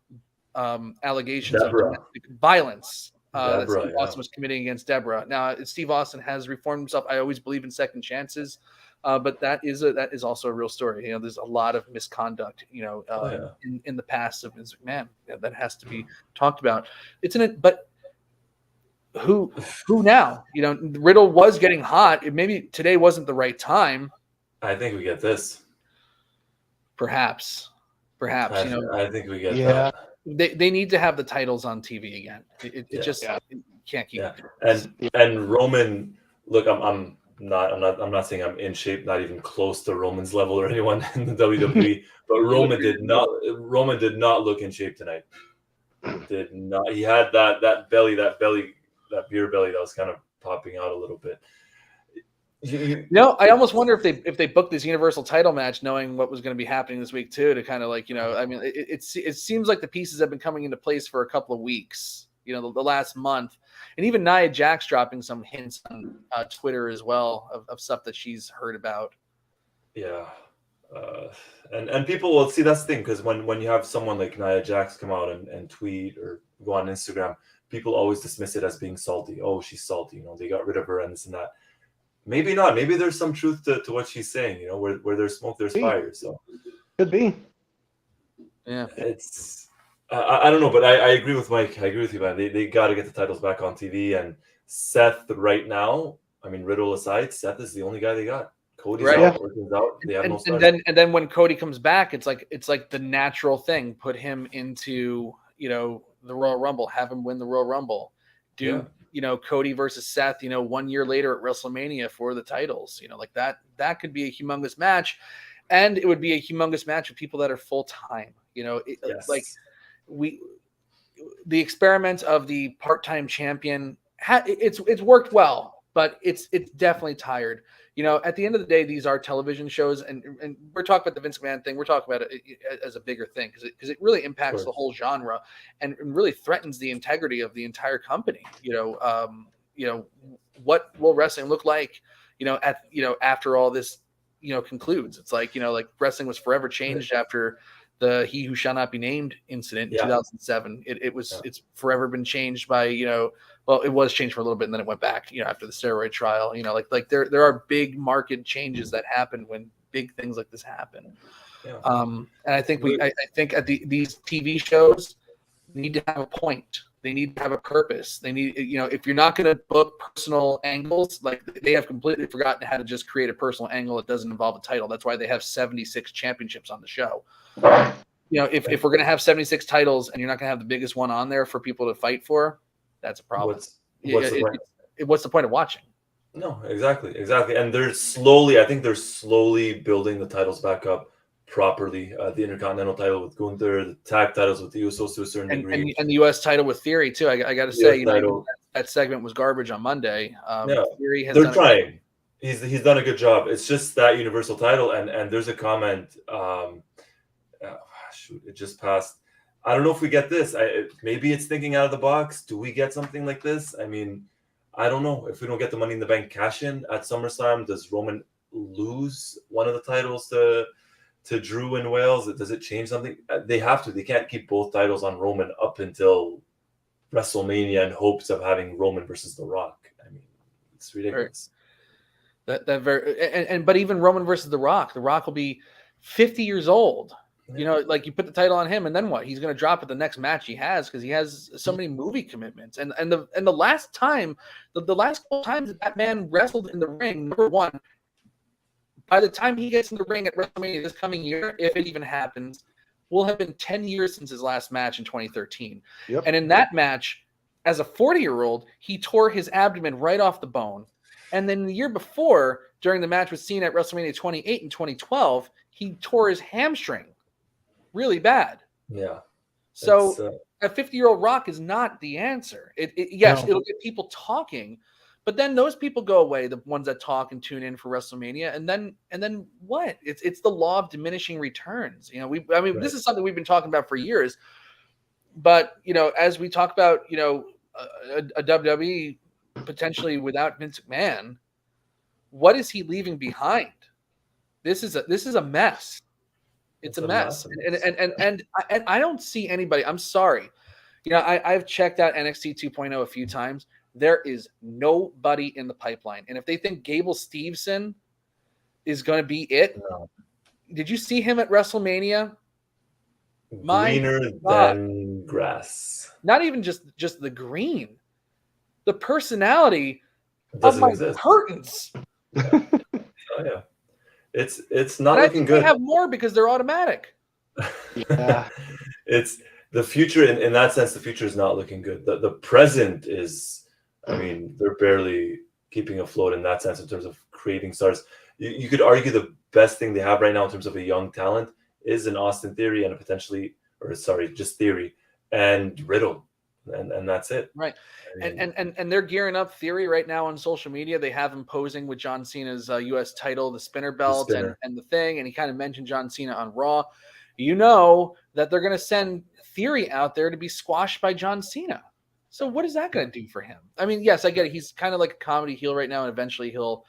allegations of domestic violence that Steve Austin was committing against Deborah. Now, Steve Austin has reformed himself. I always believe in second chances. But that is also a real story. There's a lot of misconduct, in the past of Vince McMahon that has to be talked about. But who now? Riddle was getting hot. Maybe today wasn't the right time. I think we get this. Perhaps. I think we get that. They need to have the titles on TV again. It can't keep. Yeah. And Roman, look, I'm not saying I'm in shape, not even close to Roman's level or anyone in the WWE, but Roman did not look in shape tonight. Did not. He had that beer belly that was kind of popping out a little bit. I almost wonder if they booked this Universal title match knowing what was going to be happening this week too, to kind of I mean, it seems like the pieces have been coming into place for a couple of weeks, the last month. And even Nia Jax dropping some hints on Twitter as well of stuff that she's heard about. Yeah. And people will see, that's the thing, because when you have someone like Nia Jax come out and tweet or go on Instagram, people always dismiss it as being salty. Oh, she's salty. They got rid of her and this and that. maybe not. Maybe there's some truth to what she's saying. You know, where there's smoke, there's fire. So could be. Yeah, it's I don't know, but I agree with Mike. I agree with you, man. They got to get the titles back on TV. And Seth right now, I mean, Riddle aside, Seth is the only guy they got. Cody's Right. out, Orton's out. They have no stars. And then when Cody comes back, it's like the natural thing. Put him into, you know, the Royal Rumble, have him win the Royal Rumble. Do you know, Cody versus Seth, you know, 1 year later at WrestleMania for the titles, you know, like that could be a humongous match. And it would be a humongous match with people that are full time, you know, like the experiment of the part-time champion, it's worked well, but it's definitely tired. You know, at the end of the day, these are television shows, and we're talking about the Vince McMahon thing. We're talking about it as a bigger thing because it really impacts the whole genre and really threatens the integrity of the entire company. You know, what will wrestling look like? You know, after all this, you know, concludes. It's like, you know, like wrestling was forever changed after the He Who Shall Not Be Named incident in 2007. It's forever been changed by, you know. Well, it was changed for a little bit, and then it went back, you know, after the steroid trial. You know, like there are big market changes that happen when big things like this happen. Yeah. And I think I think at these TV shows need to have a point. They need to have a purpose. They need, you know, if you're not going to book personal angles, like they have completely forgotten how to just create a personal angle that doesn't involve a title. That's why they have 76 championships on the show. You know, if we're going to have 76 titles and you're not going to have the biggest one on there for people to fight for, that's a problem. What's the point of watching? No, exactly. And they're slowly building the titles back up properly. The Intercontinental title with Gunther, the tag titles with the Usos to a certain degree, and the U.S. title with Theory too. I got to say, you know, that segment was garbage on Monday. Theory has they're trying. He's done a good job. It's just that Universal title, and there's a comment. It just passed. I don't know if we get this. Maybe it's thinking out of the box. Do we get something like this? I mean, I don't know. If we don't get the Money in the Bank cash in at SummerSlam, does Roman lose one of the titles to Drew in Wales? Does it change something? They have to. They can't keep both titles on Roman up until WrestleMania in hopes of having Roman versus The Rock. I mean, it's ridiculous. But even Roman versus The Rock will be 50 years old. You know, like you put the title on him, and then what? He's going to drop it the next match he has because he has so many movie commitments. And the last time, the last couple times that man wrestled in the ring, number one, by the time he gets in the ring at WrestleMania this coming year, if it even happens, will have been 10 years since his last match in 2013. Yep. And in that match, as a 40-year-old, he tore his abdomen right off the bone. And then the year before, during the match with Cena at WrestleMania 28 in 2012, he tore his hamstring really bad. Yeah. So a 50-year-old Rock is not the answer. It'll get people talking, but then those people go away, the ones that talk and tune in for WrestleMania, and then what? It's the law of diminishing returns. You know, this is something we've been talking about for years. But, you know, as we talk about, you know, a WWE potentially without Vince McMahon, what is he leaving behind? This is a mess. It's a mess. And I don't see anybody. I'm sorry. You know, I've checked out NXT 2.0 a few times. There is nobody in the pipeline. And if they think Gable Steveson is going to be it, did you see him at WrestleMania? Greener than grass. Not even just the green. The personality of my curtains. Oh, yeah. It's not looking good. They have more because they're automatic. Yeah. It's the future in that sense. The future is not looking good. The present is. I mean, they're barely keeping afloat in that sense in terms of creating stars. You could argue the best thing they have right now in terms of a young talent is an Austin Theory and just Theory and Riddle, and that's it. Right. I mean, and they're gearing up Theory right now on social media. They have him posing with John Cena's U.S. title, the spinner belt, and the thing. And he kind of mentioned John Cena on Raw. You know that they're going to send Theory out there to be squashed by John Cena. So what is that going to do for him? I mean, yes, I get it. He's kind of like a comedy heel right now, and eventually he'll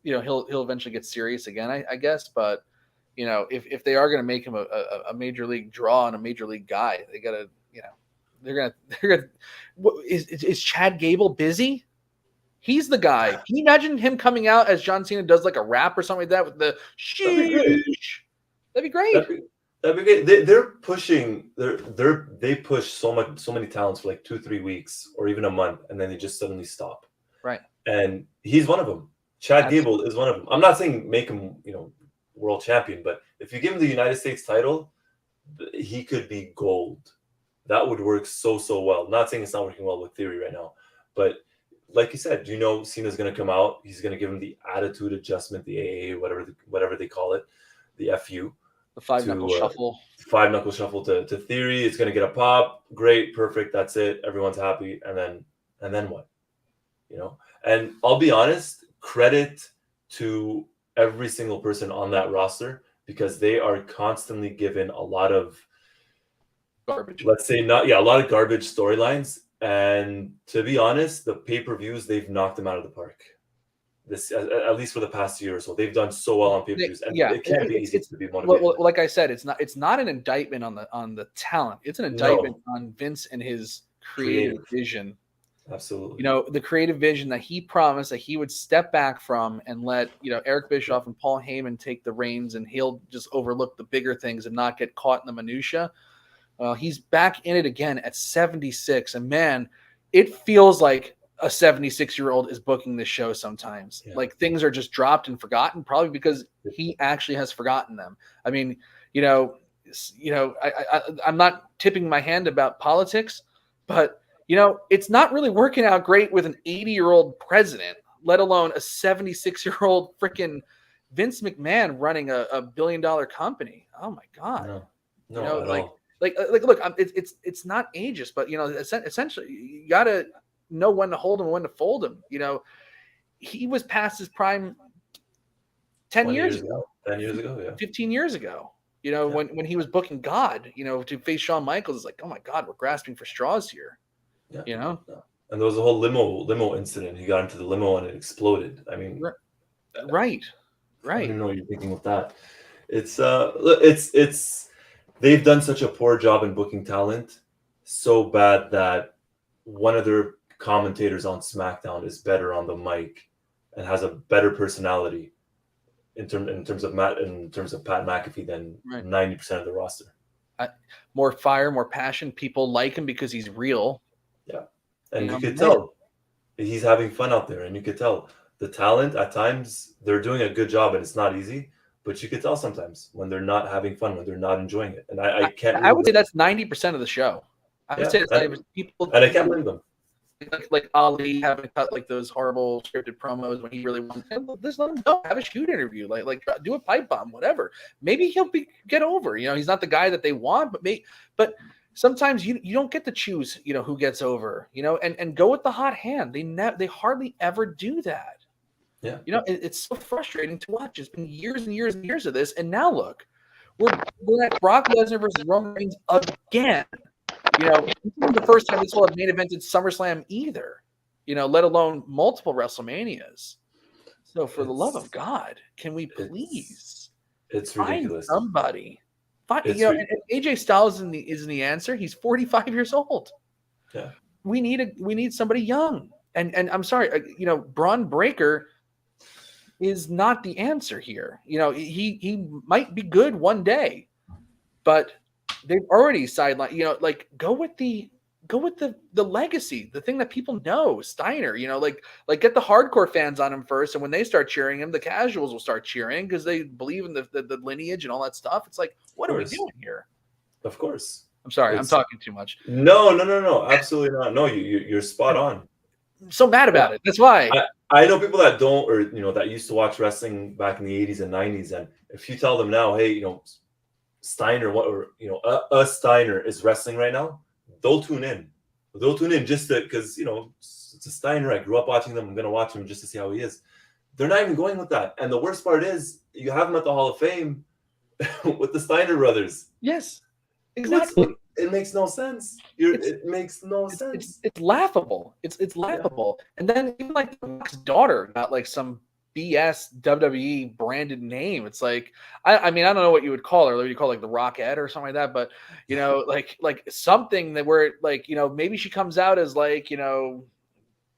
eventually get serious again, I guess. But you know, if they are going to make him a major league draw and a major league guy, they got to, you know. They're gonna. Is Chad Gable busy? He's the guy. Can you imagine him coming out as John Cena does like a rap or something like that with the sheesh? That'd be great. That'd be great. They're pushing. They push so many talents for like 2-3 weeks or even a month, and then they just suddenly stop. Right. And he's one of them. Chad Gable is one of them. I'm not saying make him, world champion, but if you give him the United States title, he could be gold. That would work so well. I'm not saying it's not working well with Theory right now, but like you said, Cena's going to come out. He's going to give him the attitude adjustment, the AA, whatever they call it, the FU. The five-knuckle shuffle. Five-knuckle shuffle to Theory. It's going to get a pop. Great, perfect. That's it. Everyone's happy. And then what? And I'll be honest, credit to every single person on that roster because they are constantly given a lot of garbage. Let's say a lot of garbage storylines. And to be honest, the pay-per-views, they've knocked them out of the park. This, at least for the past year or so, they've done so well on pay-per-views, and it can't be easy to be motivated. Well, like I said, it's not an indictment on the talent. It's an indictment on Vince and his creative vision. Absolutely. The creative vision that he promised that he would step back from and let Eric Bischoff and Paul Heyman take the reins, and he'll just overlook the bigger things and not get caught in the minutia. Well, he's back in it again at 76, and man, it feels like a 76-year-old is booking this show sometimes. Yeah. Like things are just dropped and forgotten, probably because he actually has forgotten them. I mean, I'm not tipping my hand about politics, but it's not really working out great with an 80-year-old president, let alone a 76-year-old freaking Vince McMahon running a billion-dollar company. Oh my God. No, Like, look, it's not ageist, but essentially, you got to know when to hold him and when to fold him. He was past his prime 10 years ago, 10 years ago, yeah, 15 years ago. When he was booking God, to face Shawn Michaels, it's like, oh my God, we're grasping for straws here. Yeah. And there was a whole limo incident. He got into the limo and it exploded. I mean, right. I don't know what you're thinking with that. It's. They've done such a poor job in booking talent, so bad that one of their commentators on SmackDown is better on the mic and has a better personality in terms of Pat McAfee than 90% of the roster. More fire, more passion. People like him because he's real. Yeah, and you could tell he's having fun out there, and you could tell the talent at times they're doing a good job, and it's not easy. But you could tell sometimes when they're not having fun, when they're not enjoying it. And I can't. I would say that's 90% of the show. I would say it's 90% people. And I can't blame them. Like Ali having cut like those horrible scripted promos when he really wanted. Just let him go. Have a shoot interview. Like do a pipe bomb, whatever. Maybe he'll get over. He's not the guy that they want, but sometimes you don't get to choose. Who gets over. And go with the hot hand. They hardly ever do that. Yeah, it's so frustrating to watch. It's been years and years and years of this, and now look, we're at Brock Lesnar versus Roman Reigns again. This isn't the first time this will have main evented SummerSlam either. Let alone multiple WrestleManias. So, for the love of God, can we please? It's ridiculous. Find somebody. And AJ Styles isn't the answer. He's 45 years old. Yeah, we need somebody young. And I'm sorry, Braun Breaker is not the answer here. He might be good one day, but they've already sidelined. Go with the legacy, the thing that people know. Steiner, like get the hardcore fans on him first, and when they start cheering him, the casuals will start cheering because they believe in the lineage and all that stuff. It's like, what are we doing here? Of course. I'm sorry, I'm talking too much. No, absolutely not. No, you're spot on. I'm so mad about it. That's why. I know people that don't, or that used to watch wrestling back in the 80s and 90s, and if you tell them now, hey, Steiner, a Steiner is wrestling right now, they'll tune in. They'll tune in just because it's a Steiner. I grew up watching them. I'm gonna watch him just to see how he is. They're not even going with that. And the worst part is, you have him at the Hall of Fame with the Steiner brothers. Yes, exactly. It makes no sense. It makes no sense. It's laughable. It's laughable. Yeah. And then even like the Rock's daughter got like some BS WWE branded name. It's like I mean I don't know what you would call her. What you call like the Rockette or something like that. But like something that where like maybe she comes out as like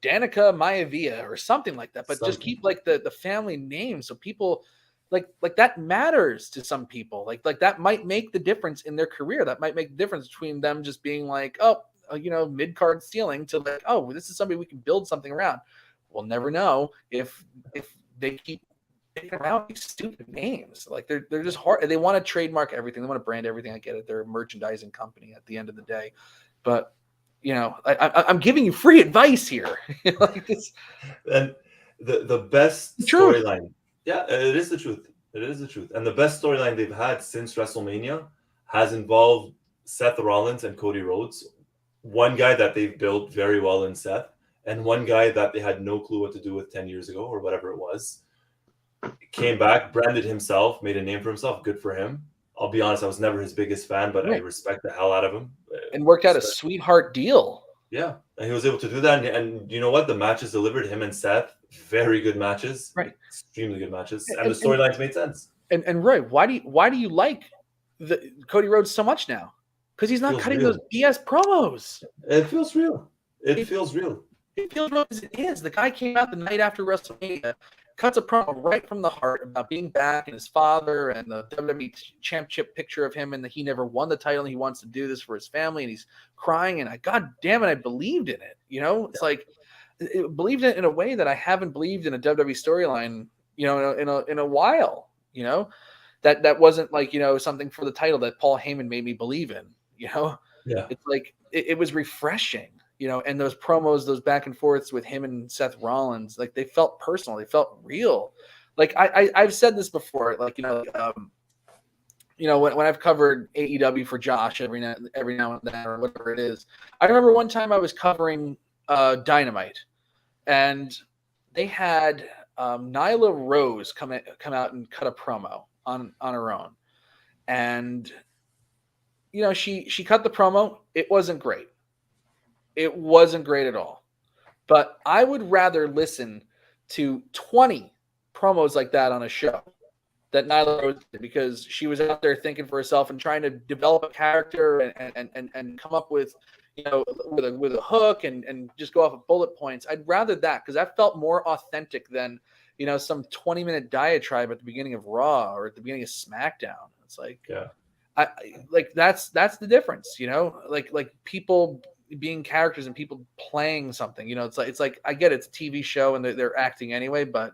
Danica Maivia or something like that, but just keep like the family name so people like that matters to some people. Like that might make the difference in their career. That might make the difference between them just being like, oh, mid-card ceiling to like, oh, this is somebody we can build something around. We'll never know if they keep picking around these stupid names. Like they're just hard. They want to trademark everything. They want to brand everything. I get it. They're a merchandising company at the end of the day, but I'm giving you free advice here. Like this. And the best storyline. Yeah, it is the truth. It is the truth. And the best storyline they've had since WrestleMania has involved Seth Rollins and Cody Rhodes. One guy that they've built very well in Seth, and one guy that they had no clue what to do with 10 years ago or whatever it was. Came back, branded himself, made a name for himself. Good for him. I'll be honest, I was never his biggest fan, but I respect the hell out of him. And worked out a sweetheart deal. Yeah, and he was able to do that. And you know what? The matches delivered, him and Seth, very good matches. Right. Extremely good matches. And the storylines made sense. And Roy, why do you like the Cody Rhodes so much now? Because he's not cutting those BS promos. It feels real. It feels real. It feels real as it is. The guy came out the night after WrestleMania, cuts a promo right from the heart about being back and his father and the WWE Championship picture of him and that he never won the title and he wants to do this for his family and he's crying and God damn it, I believed in it. It's like it believed in it in a way that I haven't believed in a WWE storyline, in a while. That wasn't like something for the title that Paul Heyman made me believe in. Yeah, it's like it was refreshing. And those promos, those back and forths with him and Seth Rollins, like they felt personal, they felt real. Like I've said this before, like when I've covered AEW for Josh every now and then or whatever it is. I remember one time I was covering Dynamite, and they had Nyla Rose come out and cut a promo on her own, and she cut the promo. It wasn't great. It wasn't great at all. But I would rather listen to 20 promos like that on a show that Nyla Rose did, because she was out there thinking for herself and trying to develop a character and come up with, with a hook and just go off of bullet points. I'd rather that, because that felt more authentic than, some 20-minute diatribe at the beginning of Raw or at the beginning of SmackDown. It's like, that's the difference, like people being characters and people playing something. It's like I get it's a TV show and they're acting anyway, but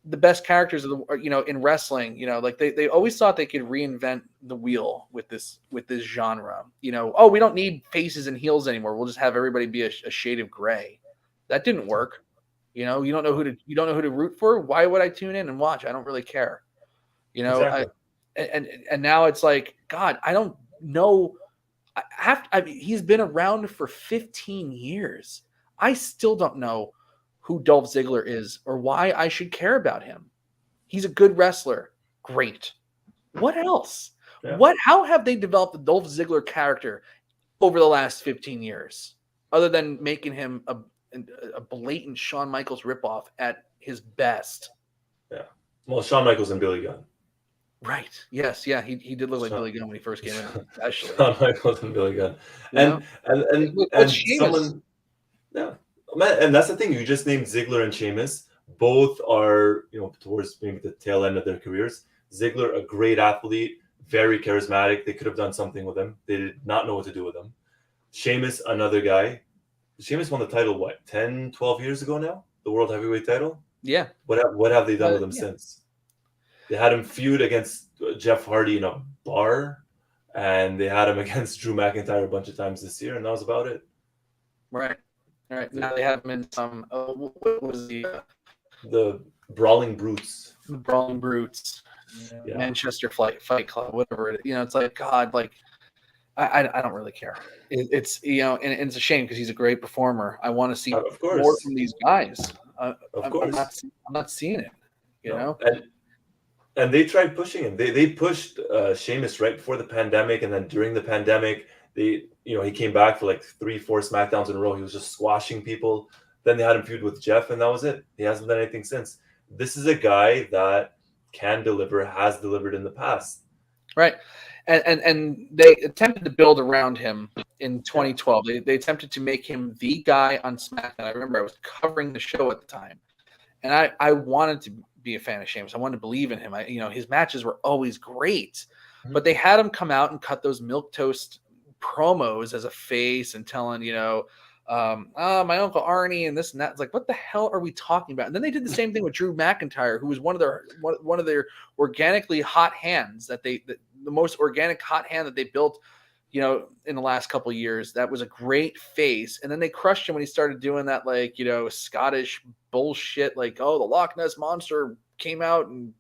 the best characters of the in wrestling, like they always thought they could reinvent the wheel with this genre. We don't need faces and heels anymore. We'll just have everybody be a shade of gray. That didn't work. You don't know who to root for. Why would I tune in and watch? I don't really care. Exactly. And now it's like, God, I don't know. He's been around for 15 years. I still don't know who Dolph Ziggler is or why I should care about him. He's a good wrestler. Great. What else? Yeah. How have they developed the Dolph Ziggler character over the last 15 years, other than making him a blatant Shawn Michaels ripoff at his best? Yeah. Well, Shawn Michaels and Billy Gunn. Right. Yes. Yeah. He did look like Billy Gunn when he first came in. Especially. Shawn Michaels and Billy Gunn. And someone. Yeah. Man, and that's the thing. You just named Ziggler and Sheamus. Both are, towards maybe the tail end of their careers. Ziggler, a great athlete, very charismatic. They could have done something with him. They did not know what to do with him. Sheamus, another guy. Sheamus won the title, 10, 12 years ago now? The World Heavyweight title? Yeah. What have they done with him since? They had him feud against Jeff Hardy in a bar, and they had him against Drew McIntyre a bunch of times this year, and that was about it. Right. All right. Now they have him in some. What was the Brawling Brutes? The Brawling Brutes. Yeah. Manchester Fight Club, whatever it is. It's like, God, like I don't really care. It's and it's a shame because he's a great performer. I want to see more from these guys. Of course, I'm not seeing it. You know. And they tried pushing him. They pushed Sheamus right before the pandemic, and then during the pandemic, he came back for like 3-4 SmackDowns in a row. He was just squashing people. Then they had him feud with Jeff, and that was it. He hasn't done anything since. This is a guy that can deliver, has delivered in the past. Right. And they attempted to build around him in 2012. They attempted to make him the guy on SmackDown. I remember I was covering the show at the time, and I wanted to be a fan of Sheamus. I wanted to believe in him. His matches were always great, but they had him come out and cut those milquetoast promos as a face and telling, my Uncle Arnie and this and that. It's like, what the hell are we talking about? And then they did the same thing with Drew McIntyre, who was one of their organically hot hands the most organic hot hand that they built, in the last couple of years. That was a great face. And then they crushed him when he started doing that, Scottish bullshit, the Loch Ness Monster came out and,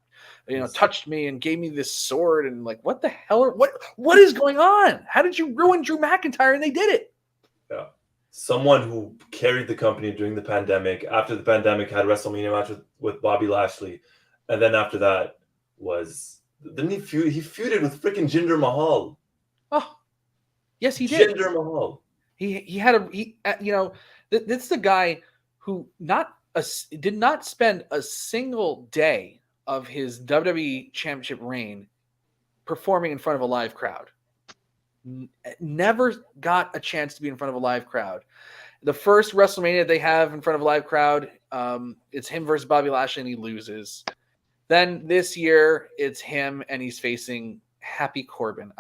touched me and gave me this sword. And what the hell? What is going on? How did you ruin Drew McIntyre? And they did it. Yeah. Someone who carried the company during the pandemic, after the pandemic, had a WrestleMania match with Bobby Lashley. And then after that didn't he feuded with freaking Jinder Mahal. Oh, yes, he did. Jinder Mahal. He had this is the guy who did not spend a single day of his WWE Championship reign performing in front of a live crowd. Never got a chance to be in front of a live crowd. The first WrestleMania they have in front of a live crowd, it's him versus Bobby Lashley, and he loses. Then this year, it's him, and he's facing Happy Corbin.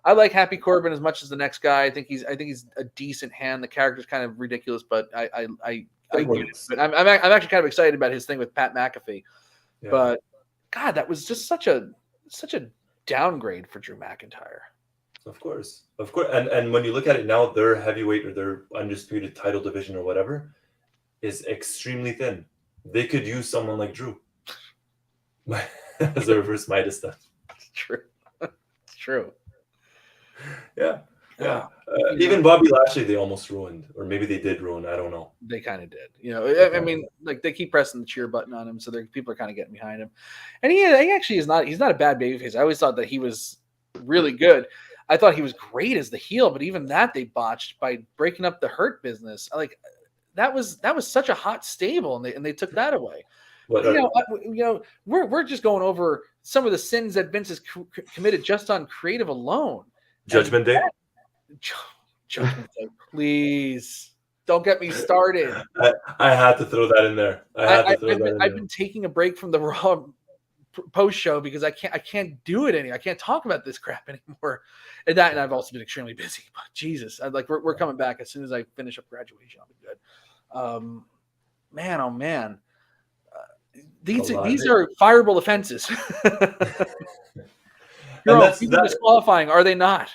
I like Happy Corbin as much as the next guy. I think he's a decent hand. The character's kind of ridiculous, but I get it. But I'm actually kind of excited about his thing with Pat McAfee. Yeah. But God, that was just such a downgrade for Drew McIntyre. Of course. And when you look at it now, their heavyweight or their undisputed title division or whatever is extremely thin. They could use someone like Drew as a reverse Midas stuff. True. It's true. Yeah. Even Bobby Lashley, they almost ruined, or maybe they did ruin. I don't know. They kind of did. I mean, they keep pressing the cheer button on him, so people are kind of getting behind him. And he actually is not. He's not a bad babyface. I always thought that he was really good. I thought he was great as the heel, but even that they botched by breaking up the Hurt business. That was such a hot stable, and they took that away. We're just going over some of the sins that Vince has committed just on creative alone. Judgment Day. Judgment Day, please don't get me started. I had to throw that in there. I've been taking a break from the Raw post show because I can't do it anymore. I can't talk about this crap anymore. And I've also been extremely busy. But Jesus, we're coming back as soon as I finish up graduation. I'll be good. Man, oh man. These are fireable offenses. That's disqualifying, are they not?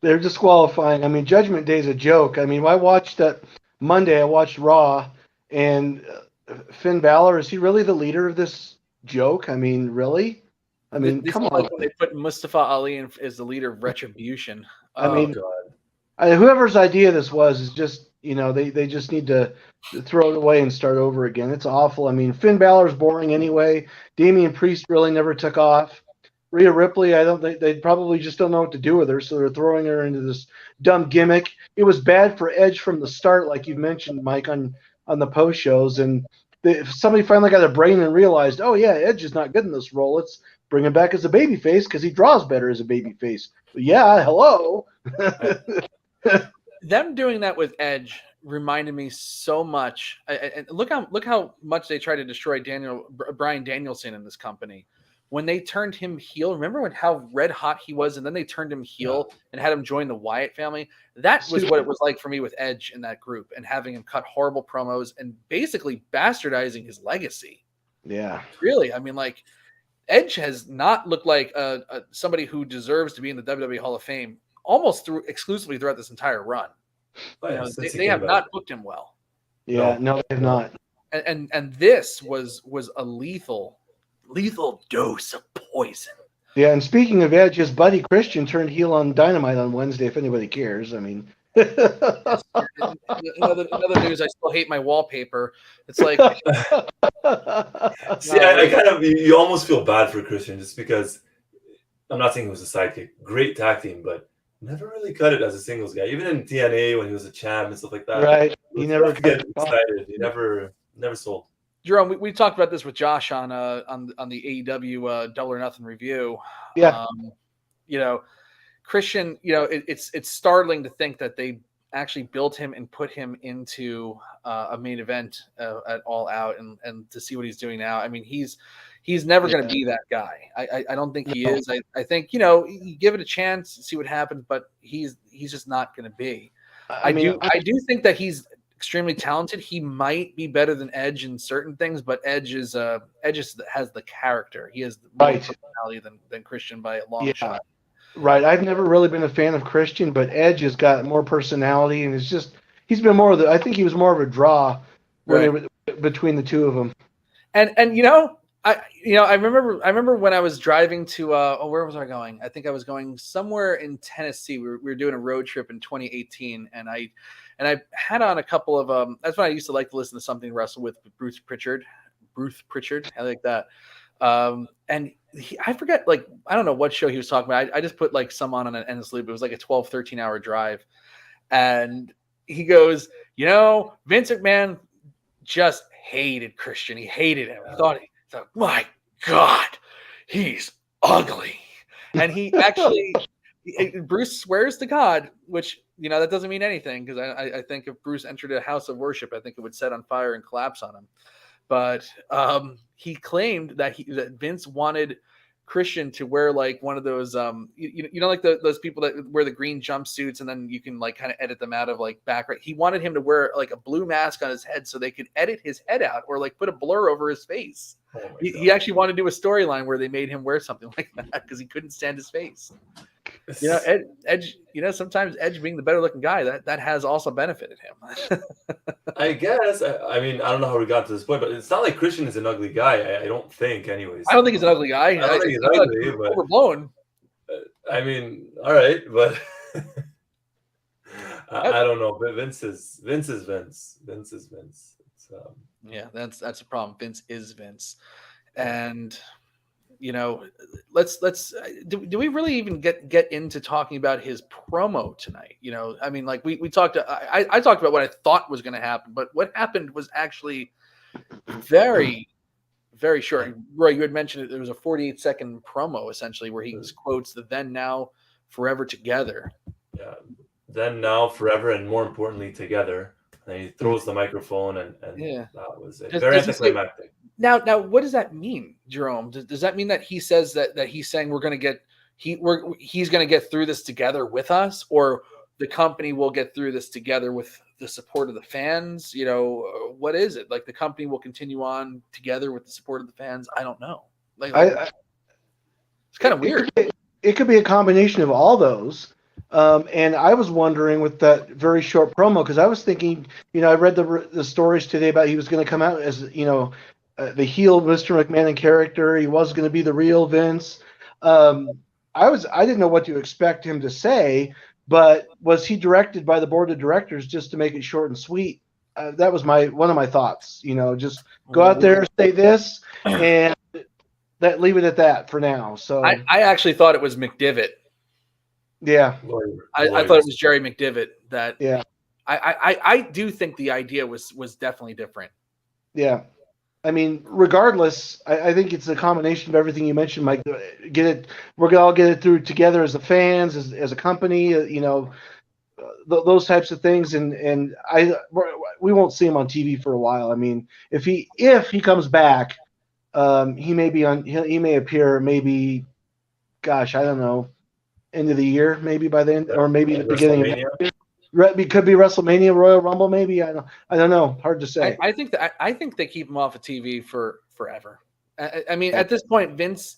They're disqualifying. I mean, Judgment Day is a joke. I mean, I watched that Monday. I watched Raw, and Finn Balor, is he really the leader of this joke? I mean, really? I mean, come on. Like when they put Mustafa Ali as the leader of Retribution. Whoever's idea this was is just, they just need to throw it away and start over again. It's awful. I mean, Finn Balor's boring anyway. Damian Priest really never took off. Rhea Ripley, they probably just don't know what to do with her, so they're throwing her into this dumb gimmick. It was bad for Edge from the start, like you mentioned, Mike, on the post shows. And somebody finally got a brain and realized, oh yeah, Edge is not good in this role. Let's bring him back as a babyface because he draws better as a babyface. Yeah, hello. Them doing that with Edge reminded me so much. And look how much they tried to destroy Bryan Danielson in this company. When they turned him heel, remember how red hot he was, and then they turned him heel and had him join the Wyatt family? That was what it was like for me with Edge in that group, and having him cut horrible promos and basically bastardizing his legacy. Yeah. Really, I mean, Edge has not looked like somebody who deserves to be in the WWE Hall of Fame almost exclusively throughout this entire run. They have not booked him well. Yeah, no, they have not. And this was a lethal dose of poison. Yeah, and speaking of Edge, his buddy Christian turned heel on Dynamite on Wednesday, if anybody cares. I mean, another news, I still hate my wallpaper. It's like see, I kind of, you almost feel bad for Christian just because I'm not saying he was a sidekick, great tag team, but never really cut it as a singles guy. Even in TNA when he was a champ and stuff like that. Right. He never get excited. He never sold. Jerome, we talked about this with Josh on the AEW Double or Nothing review. Yeah. Christian, it's startling to think that they actually built him and put him into a main event at All Out, and to see what he's doing now. I mean, he's never going to be that guy. I don't think he is. I think, you give it a chance, see what happens, but he's just not going to be. I do think that he's extremely talented. He might be better than Edge in certain things, but Edge has the character. He has more personality than Christian by a long shot. Right. I've never really been a fan of Christian, but Edge has got more personality, and he's been more of I think he was more of a draw between the two of them. And I remember when I was driving to where was I going? I think I was going somewhere in Tennessee. We were doing a road trip in 2018, and I had on a couple of that's when I used to like to listen to Something Wrestle with Bruce Pritchard. I like that. And I forget, I don't know what show he was talking about. I just put some on an endless loop. It was like a 12-13 hour drive. And he goes, Vince McMahon just hated Christian. He hated him. He thought, my God, he's ugly. And he actually, Bruce swears to God, which, that doesn't mean anything, because I think if Bruce entered a house of worship, I think it would set on fire and collapse on him. But he claimed that Vince wanted Christian to wear one of those those people that wear the green jumpsuits and then you can kind of edit them out of background. He wanted him to wear a blue mask on his head so they could edit his head out or put a blur over his face. He actually wanted to do a storyline where they made him wear something like that because he couldn't stand his face. Edge, sometimes Edge being the better looking guy, that has also benefited him. I guess. I mean, I don't know how we got to this point, but it's not like Christian is an ugly guy. I don't think, anyways. I don't think he's an ugly guy. I don't think he's ugly, but overblown. I mean, all right, but I don't know. But Vince is Vince. Vince is Vince. Yeah, that's a problem. Vince is Vince, and let's do we really even get into talking about his promo tonight? I mean, we talked. I talked about what I thought was going to happen, but what happened was actually very, very short. Roy, you had mentioned it. There was a 48-second promo essentially where he quotes the "then, now, forever together." Yeah, then, now, forever, and more importantly, together. And he throws the microphone, and that was it. Very anticlimactic. Now, what does that mean, Jerome? Does that mean that he says that he's saying he's going to get through this together with us, or the company will get through this together with the support of the fans? What is it? The company will continue on together with the support of the fans? I don't know. It's kind of weird. It could be a combination of all those. And I was wondering with that very short promo, because I was thinking, I read the stories today about he was going to come out as, the heel Mr. McMahon character. He was going to be the real Vince. I didn't know what to expect him to say, but was he directed by the board of directors just to make it short and sweet? That was one of my thoughts. Just go out there, say this, and leave it at that for now. So I actually thought it was McDivitt. Yeah, I thought it was Jerry McDivitt. Yeah, I do think the idea was definitely different. Yeah, I mean, regardless, I think it's a combination of everything you mentioned, Mike. We're gonna all get it through together as the fans, as a company, those types of things, and we won't see him on TV for a while. I mean, if he comes back, he may appear maybe, gosh, I don't know. End of the year, maybe by then, or maybe the beginning of next year. It could be WrestleMania, Royal Rumble, maybe. I don't know. Hard to say. I think they keep him off of TV for forever. I mean, at this point, Vince,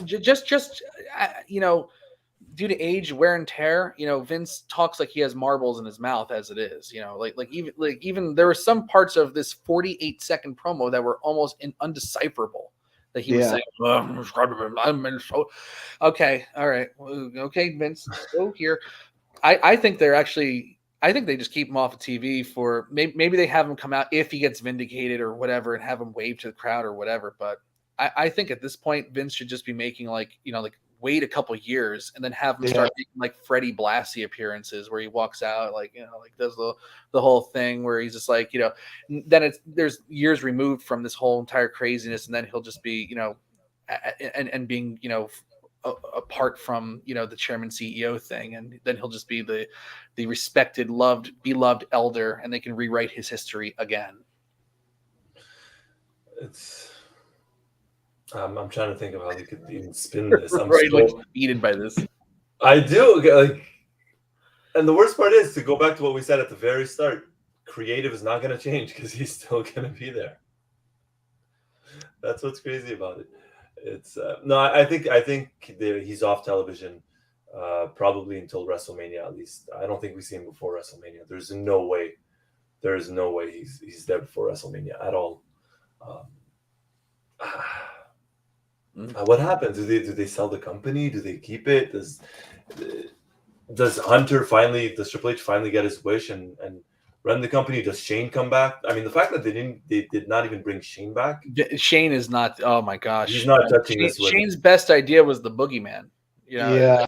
just due to age, wear and tear, Vince talks like he has marbles in his mouth as it is. Even there were some parts of this 48-second promo that were almost undecipherable. That he was saying, okay, all right, okay, Vince, go here. I think they just keep him off of TV for maybe they have him come out if he gets vindicated or whatever, and have him wave to the crowd or whatever. But I think at this point, Vince should just be making wait a couple years and then have him start making Freddie Blassie appearances where he walks out does the whole thing where he's just then there's years removed from this whole entire craziness, and then he'll just be and being apart from, the chairman CEO thing, and then he'll just be the respected, loved, beloved elder, and they can rewrite his history again. I'm trying to think of how they could even spin this. I'm right, like defeated by this. I do and the worst part is, to go back to what we said at the very start, creative is not going to change because he's still going to be there. That's what's crazy about it. It's no, I think he's off television probably until WrestleMania at least. I don't think we see him before WrestleMania. There's no way he's there before WrestleMania at all. What happens? Do they sell the company? Do they keep it? Does Triple H finally get his wish and run the company? Does Shane come back? I mean, the fact that they did not even bring Shane back. Shane is not. Oh my gosh, he's not touching this. Shane's best idea was the Boogeyman. Yeah,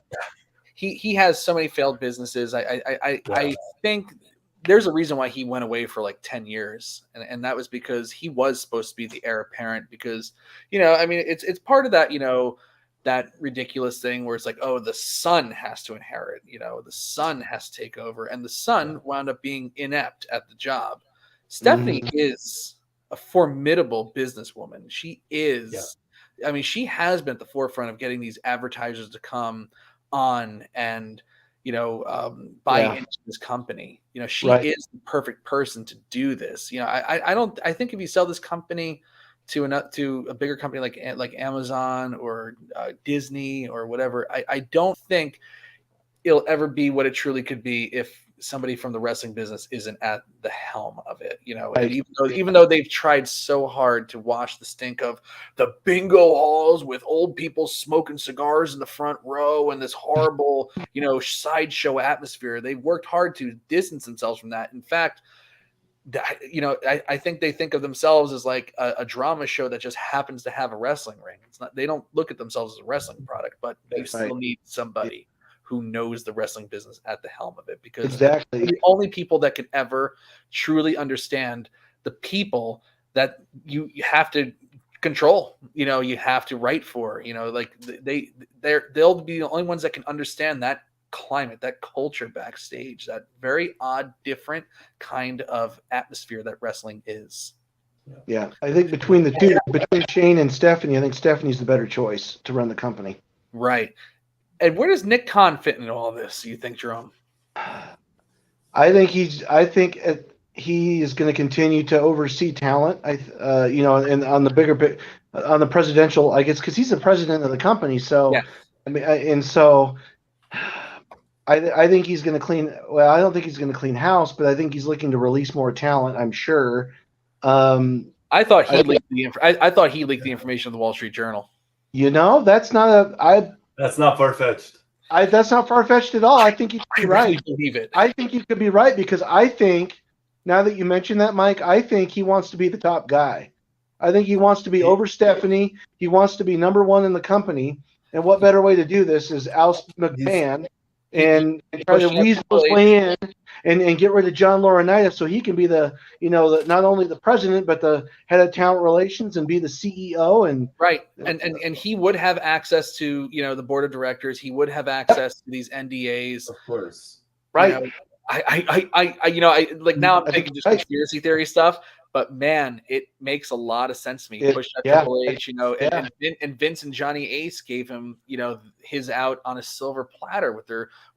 he has so many failed businesses. I think there's a reason why he went away for like 10 years. And that was because he was supposed to be the heir apparent, because, I mean, it's part of that, that ridiculous thing where it's like, oh, the son has to inherit, the son has to take over. And the son wound up being inept at the job. Stephanie is a formidable businesswoman. She is, I mean, she has been at the forefront of getting these advertisers to come on and, buy into this company. She is the perfect person to do this. I think if you sell this company to a bigger company like Amazon or Disney or whatever, I don't think it'll ever be what it truly could be if somebody from the wrestling business isn't at the helm of it. And even though they've tried so hard to wash the stink of the bingo halls with old people smoking cigars in the front row and this horrible, sideshow atmosphere, they've worked hard to distance themselves from that. In fact, I think they think of themselves as like a drama show that just happens to have a wrestling ring. It's not, they don't look at themselves as a wrestling product, but they still need somebody who knows the wrestling business at the helm of it, because the only people that can ever truly understand the people that you have to control, you have to write for, like they'll be the only ones that can understand that climate, that culture backstage, that very odd, different kind of atmosphere that wrestling is. Yeah, I think between the two, between Shane and Stephanie, I think Stephanie's the better choice to run the company. Right. And where does Nick Khan fit into all this, you think, Jerome? I think he is going to continue to oversee talent. And on the presidential, I guess, because he's the president of the company. So, I mean, I think he's going to clean. Well, I don't think he's going to clean house, but I think he's looking to release more talent. I'm sure. I thought he leaked the information of the Wall Street Journal. That's not far-fetched. That's not far-fetched at all. I think you could be right. Really believe it. I think you could be right, because I think, now that you mention that, Mike, I think he wants to be the top guy. I think he wants to be over Stephanie. He wants to be number one in the company. And what better way to do this is oust McMahon and try to weasel his way in and get rid of John Laurinaitis, so he can be the not only the president but the head of talent relations and be the CEO and he would have access to the board of directors. He would have access to these NDAs, of course. Right. I now I'm thinking just conspiracy theory stuff, but man, it makes a lot of sense to me. Push that Triple H, and Vince and Johnny Ace gave him, his out on a silver platter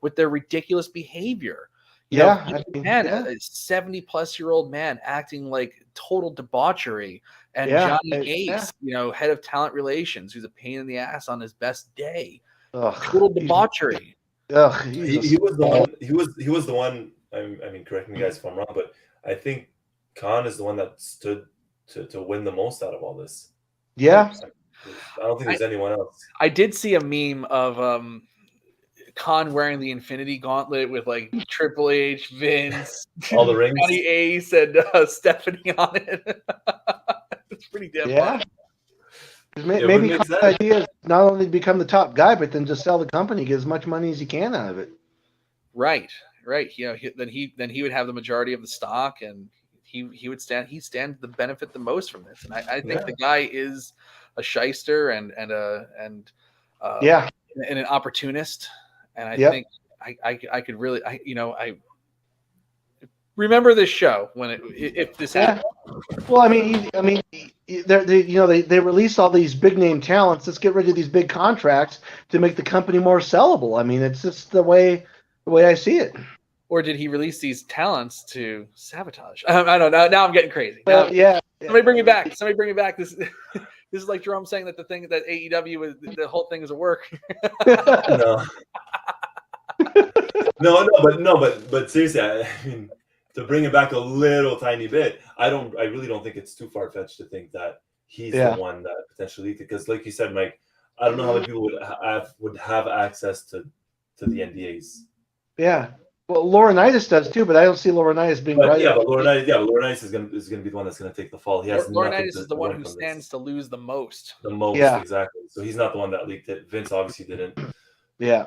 with their ridiculous behavior. A 70-plus-year-old man acting like total debauchery, and Johnny Ace, head of talent relations, who's a pain in the ass on his best day. Total debauchery. He was the one. I mean, correct me guys if I'm wrong, but I think Khan is the one that stood to win the most out of all this. Yeah, I don't think there's anyone else. I did see a meme of Khan wearing the Infinity Gauntlet with like Triple H, Vince, all the rings, Johnny Ace, and Stephanie on it. It's pretty damn funny. Maybe Khan's idea is not only to become the top guy, but then just sell the company, get as much money as he can out of it. Right. Then he would have the majority of the stock, and he would stand to benefit the most from this. And I think the guy is a shyster and and an opportunist. And I Yep. think I could really, I remember this show when if this happened. Well, I mean, they release all these big name talents. Let's get rid of these big contracts to make the company more sellable. I mean, it's just the way I see it. Or did he release these talents to sabotage? I don't know. Now I'm getting crazy. Now, Yeah. Somebody bring me back. Somebody bring me back. This is like Jerome saying that the thing that AEW is the whole thing is a work. But seriously, I mean, to bring it back a little tiny bit, I really don't think it's too far fetched to think that he's the one that potentially leaked it. Because, like you said, Mike, I don't know how many people would have access to the NDAs. Yeah. Well, Laurinaitis does too, but I don't see Laurinaitis being right. Yeah, but Laurinaitis is going to be the one that's going to take the fall. He has Laurinaitis is the one who stands to lose the most. The most, exactly. So he's not the one that leaked it. Vince obviously didn't. Yeah.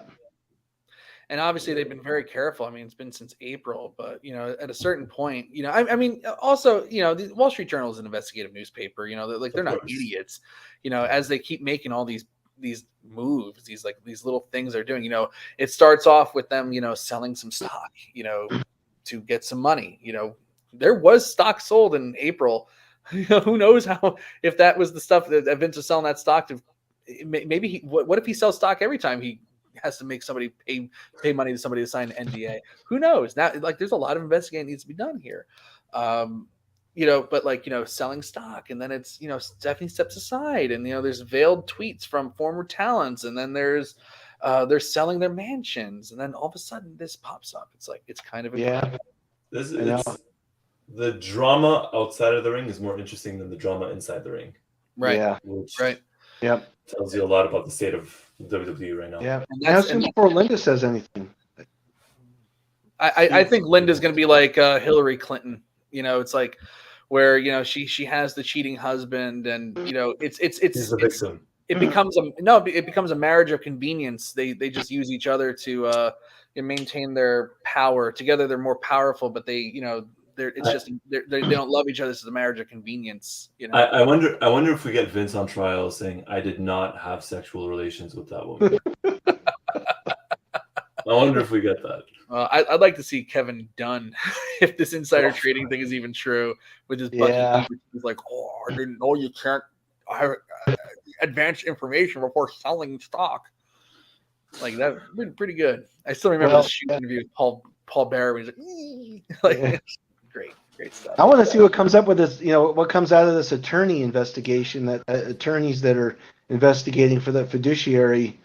And obviously they've been very careful. I mean, it's been since April, but at a certain point, I mean, also, the Wall Street Journal is an investigative newspaper. They're not idiots. As they keep making all these moves, these little things they're doing. It starts off with them, selling some stock, to get some money. There was stock sold in April. Who knows if that was the stuff that Vince was selling that stock to. Maybe what if he sells stock every time he has to make somebody pay money to somebody to sign an NDA? Who knows? Now, there's a lot of investigating needs to be done here. But selling stock, and then it's, Stephanie steps aside, and, there's veiled tweets from former talents, and then there's, they're selling their mansions, and then all of a sudden this pops up. It's kind of the drama outside of the ring is more interesting than the drama inside the ring. Right. Yeah. Right. Yep. Tells you a lot about the state of WWE right now. Yeah. And before Linda says anything. I think Linda's going to be like Hillary Clinton. It's like where she has the cheating husband, and it's the victim. It becomes a marriage of convenience. They just use each other to maintain their power. Together they're more powerful, but they don't love each other. It's a marriage of convenience. I wonder if we get Vince on trial saying, "I did not have sexual relations with that woman." I wonder if we get that. I'd like to see Kevin Dunn, if this insider trading thing is even true, with his bucket. He's like, "Oh, I didn't know you can't advance information before selling stock." Like, that would be pretty good. I still remember the shoot interview with Paul Bearer. He's like, great stuff. I want to see what comes up with this. What comes out of this attorney investigation. That attorneys that are investigating for that fiduciary,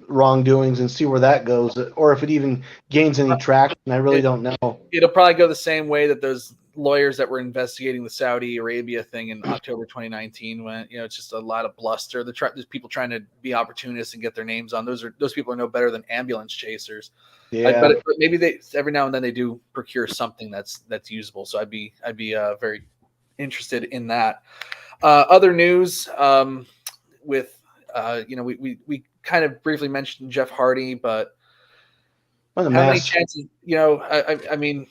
wrongdoings, and see where that goes, or if it even gains any traction. I really don't know. It'll probably go the same way that those lawyers that were investigating the Saudi Arabia thing in October 2019 went. It's just a lot of bluster. There's people trying to be opportunists and get their names on. Those people are no better than ambulance chasers. Yeah. But maybe they every now and then they do procure something that's usable. So I'd be very interested in that. Other news with we kind of briefly mentioned Jeff Hardy, but how many chances? I mean,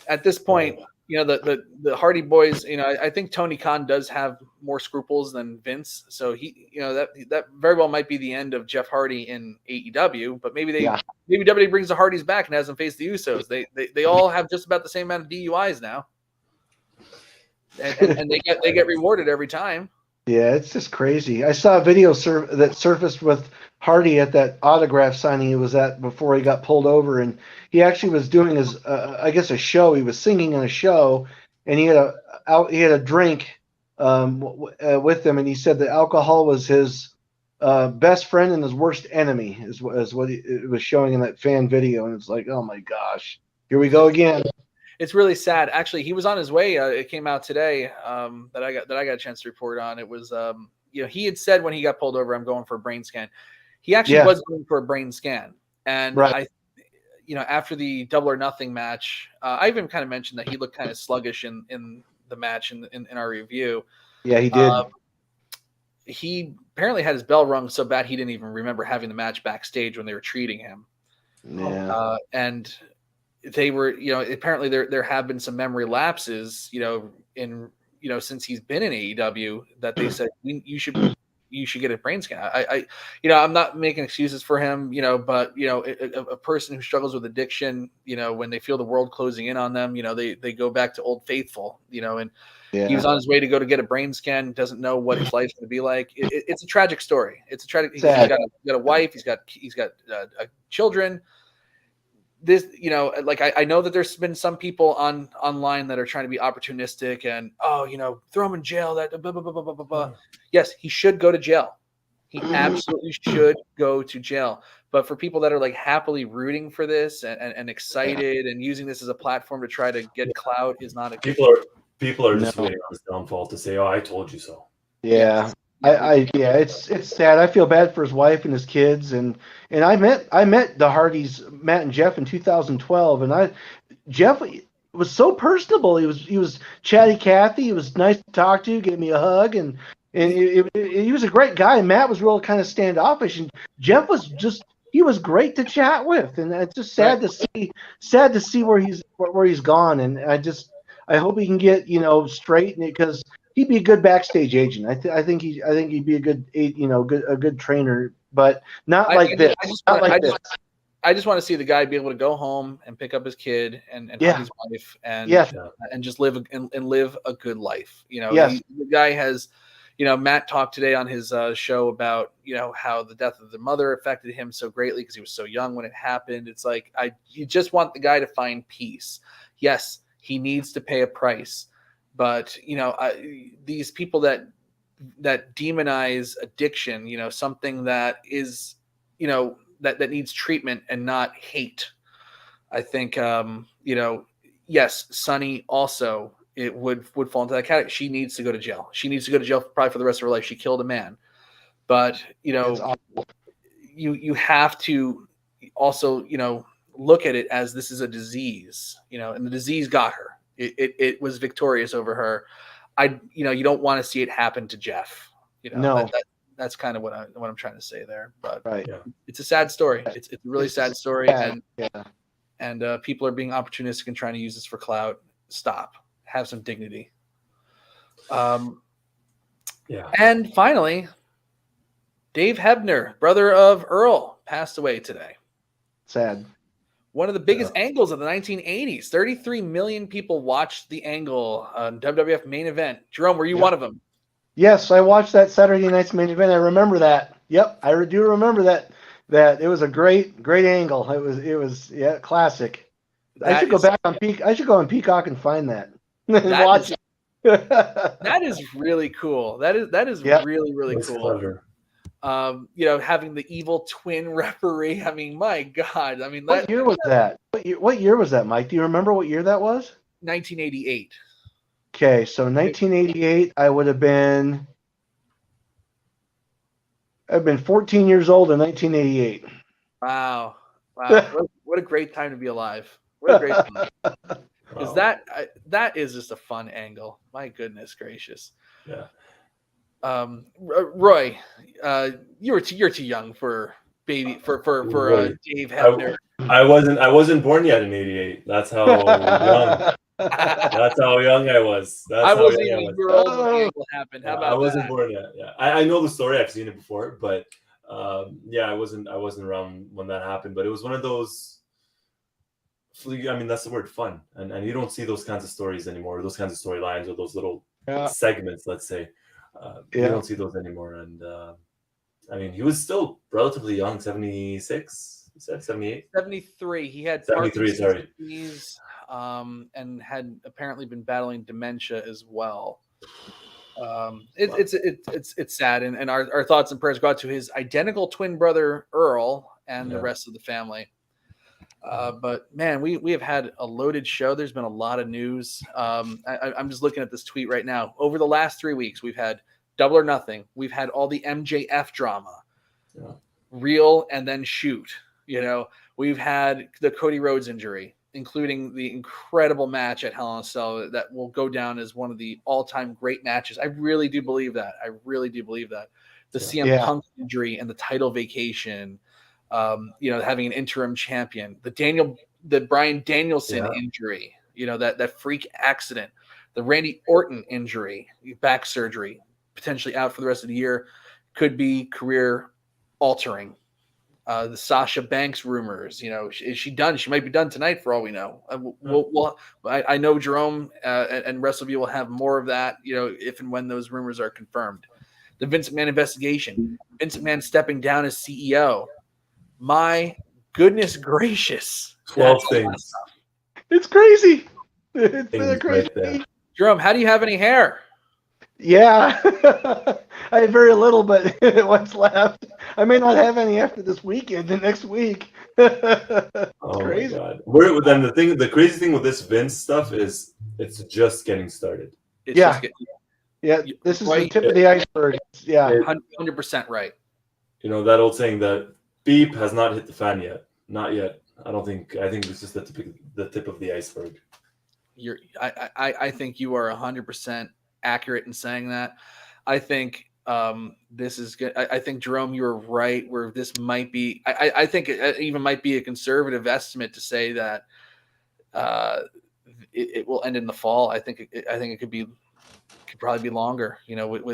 at this point, the Hardy boys. I think Tony Khan does have more scruples than Vince, so he, that very well might be the end of Jeff Hardy in AEW. But maybe WWE brings the Hardys back and has them face the Usos. They all have just about the same amount of DUIs now, and they get rewarded every time. Yeah, it's just crazy. I saw a video that surfaced with Hardy at that autograph signing he was at before he got pulled over, and he actually was doing his, a show. He was singing in a show, and he had a drink with him, and he said that alcohol was his best friend and his worst enemy, is what it was showing in that fan video, and it's like, oh my gosh, here we go again. It's really sad. Actually, he was on his way. It came out today that I got a chance to report on. It was, he had said when he got pulled over, "I'm going for a brain scan." He actually was going for a brain scan, and after the Double or Nothing match, I even kind of mentioned that he looked kind of sluggish in the match in our review. Yeah, he did. He apparently had his bell rung so bad he didn't even remember having the match backstage when they were treating him. Yeah, and they were, apparently there have been some memory lapses, since he's been in AEW, that they said you you should get a brain scan. I'm not making excuses for him, but a person who struggles with addiction, when they feel the world closing in on them, they go back to Old Faithful, and he was on his way to go to get a brain scan, doesn't know what his life's going to be like. It's a tragic story. It's a tragic. He's got a wife. He's got children. This, I know that there's been some people online that are trying to be opportunistic and throw him in jail. That blah, blah, blah, blah, blah, blah. Yes, he should go to jail. He absolutely should go to jail. But for people that are like happily rooting for this and excited and using this as a platform to try to get clout is not a good people are just waiting on his downfall to say, "Oh, I told you so." Yeah. It's sad. I feel bad for his wife and his kids, and I met the Hardys, Matt and Jeff, in 2012, and Jeff was so personable. He was chatty Cathy. He was nice to talk to. Gave me a hug, and he was a great guy. Matt was real kind of standoffish, and Jeff was he was great to chat with, and it's just sad to see where he's gone, and I hope he can get straight, because he'd be a good backstage agent. I think he'd be a good a good trainer, but not like this. I just want to see the guy be able to go home and pick up his kid and hug his wife and just live a good life. The guy has, Matt talked today on his show about how the death of the mother affected him so greatly because he was so young when it happened. It's like you just want the guy to find peace. Yes, he needs to pay a price. But, these people that demonize addiction, something that is, that needs treatment and not hate. I think, yes, Sunny also, it would fall into that category. She needs to go to jail. She needs to go to jail probably for the rest of her life. She killed a man. But, you have to also, look at it as this is a disease, and the disease got her. It was victorious over her. You don't want to see it happen to Jeff. No. That's kind of what I'm trying to say there. But right. It's a sad story. It's a really sad story, and people are being opportunistic and trying to use this for clout. Stop. Have some dignity. And finally, Dave Hebner, brother of Earl, passed away today. Sad. One of the biggest angles of the 1980s. 33 million people watched the angle on WWF Main Event. Jerome, were you one of them? Yes, I watched that Saturday night's Main Event. I remember that. Yep, I do remember that. That it was a great angle. It was classic. I should go back on I should go on Peacock and find that and watch it. That is really cool. That is really, really cool. Clever. Having the evil twin referee. I mean, my God. I mean, what year was that? What year was that, Mike? Do you remember what year that was? 1988. Okay, so 1988, I would have been. I've been 14 years old in 1988. Wow. What a great time to be alive. What a great time. Because that is just a fun angle. My goodness gracious. Yeah. Roy, you're too young for Dave Hebner. I wasn't born yet in '88. That's how young. That's how young I was. I wasn't even a year old when the angle happened. How about I wasn't born yet. Yeah, I know the story. I've seen it before, but I wasn't around when that happened. But it was one of those. I mean, that's the word, fun, and you don't see those kinds of stories anymore. Those kinds of storylines or those little segments, let's say. You don't see those anymore. And I mean, he was still relatively young, 76, 78? 73. He had 73, sorry. Disease, and had apparently been battling dementia as well. It's sad, and our thoughts and prayers go out to his identical twin brother Earl and the rest of the family. But man, we have had a loaded show. There's been a lot of news. I'm just looking at this tweet right now. Over the last 3 weeks, we've had Double or Nothing. We've had all the MJF drama, real and then shoot. We've had the Cody Rhodes injury, including the incredible match at Hell in a Cell that will go down as one of the all-time great matches. I really do believe that. The CM Punk injury and the title vacation. Having an interim champion, the Bryan Danielson injury, that freak accident, the Randy Orton injury, back surgery, potentially out for the rest of the year. could be career altering. The Sasha Banks rumors, is she done? She might be done tonight for all we know. I know Jerome and Wrestleview will have more of that, if and when those rumors are confirmed. The Vince McMahon investigation, Vince McMahon stepping down as CEO. My goodness gracious. 12 things. It's crazy. It's been a crazy right. Jerome, how do you have any hair? Yeah. I have very little, but what's left? I may not have any after this weekend and next week. Oh crazy. My God. Then the crazy thing with this Vince stuff is it's just getting started. Yeah, this is the tip of the iceberg. Yeah, 100% right. That old saying that beep has not hit the fan yet. Not yet. I think it's just the tip of the iceberg. I think you are 100% accurate in saying that. I think this is good. I think, Jerome, you're right where this might be. I think it even might be a conservative estimate to say that it will end in the fall. I think it could probably be longer,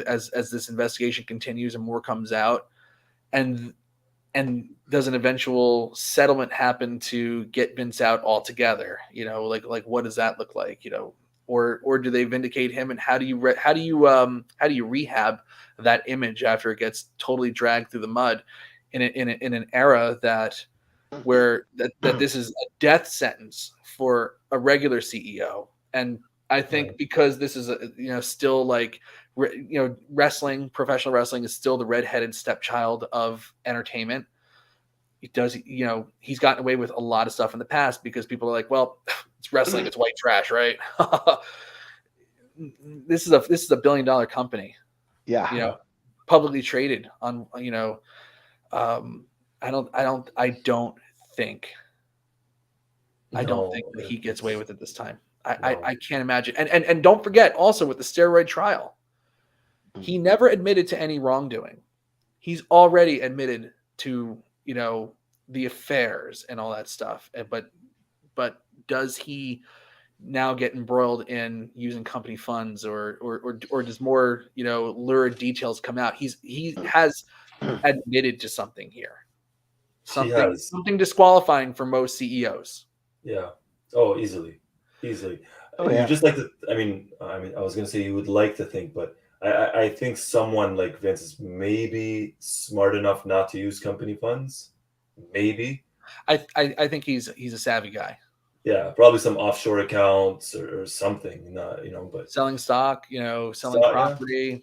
as this investigation continues and more comes out, and does an eventual settlement happen to get Vince out altogether? Like what does that look like? Or do they vindicate him? And how do you rehab that image after it gets totally dragged through the mud in an era where this is a death sentence for a regular CEO? And I think because this is still like, wrestling, professional wrestling is still the redheaded stepchild of entertainment. He's gotten away with a lot of stuff in the past because people are like, well, it's wrestling, it's white trash, right? This is a $1 billion company. Yeah. Publicly traded on, I don't think that he gets away with it this time. I can't imagine. And don't forget also with the steroid trial, he never admitted to any wrongdoing. He's already admitted to, the affairs and all that stuff. But does he now get embroiled in using company funds or does more, lurid details come out? He has admitted to something here. Something disqualifying for most CEOs. Yeah. Oh, easily. Oh, yeah. You just like to. I was going to say you would like to think, but I think someone like Vince is maybe smart enough not to use company funds. Maybe. I think he's a savvy guy. Yeah, probably some offshore accounts or something. But selling stock, selling property,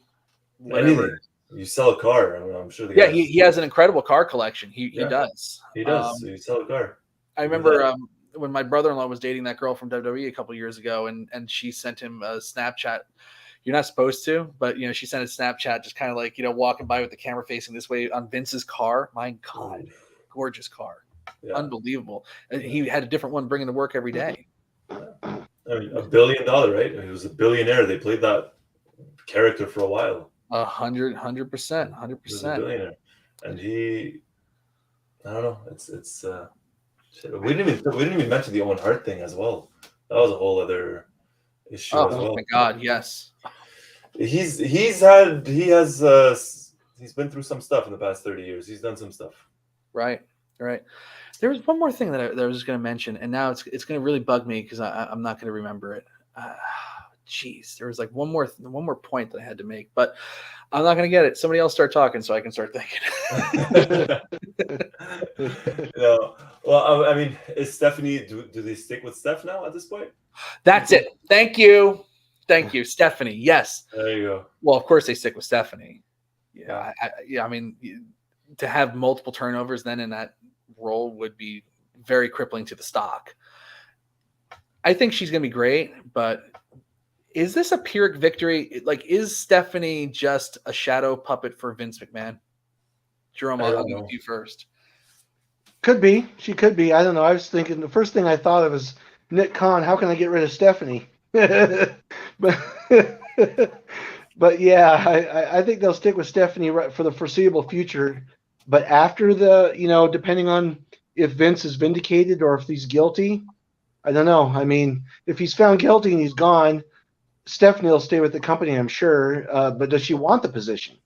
whatever. Anything. You sell a car. I'm sure. He has an incredible car collection. He does. He does. So you sell a car. I remember when my brother-in-law was dating that girl from WWE a couple years ago, and she sent him a Snapchat. You're not supposed to, but she sent a Snapchat, just kind of like walking by with the camera facing this way on Vince's car. My God, gorgeous car, unbelievable. And he had a different one bringing to work every day. $1 billion, right? He was a billionaire. They played that character for a while. 100%. He was a billionaire, and he, I don't know. It's. We didn't even mention the Owen Hart thing as well. That was a whole other issue as well. Oh my God, yes. He's been through some stuff in the past 30 years. He's done some stuff. Right. There was one more thing that I was just going to mention, and now it's going to really bug me because I'm not going to remember it. There was like one more point that I had to make, but I'm not going to get it. Somebody else start talking so I can start thinking. No. Well, is Stephanie? Do they stick with Steph now at this point? That's it. Thank you, Stephanie. Yes. There you go. Well, of course they stick with Stephanie. Yeah. To have multiple turnovers then in that role would be very crippling to the stock. I think she's going to be great, but is this a Pyrrhic victory? Like, is Stephanie just a shadow puppet for Vince McMahon? Jerome, I'll go with you first. Could be. She could be. I don't know. I was thinking, the first thing I thought of was Nick Khan. How can I get rid of Stephanie? But yeah, I think they'll stick with Stephanie for the foreseeable future. But after depending on if Vince is vindicated or if he's guilty, I don't know. If he's found guilty and he's gone, Stephanie will stay with the company, I'm sure. But does she want the position?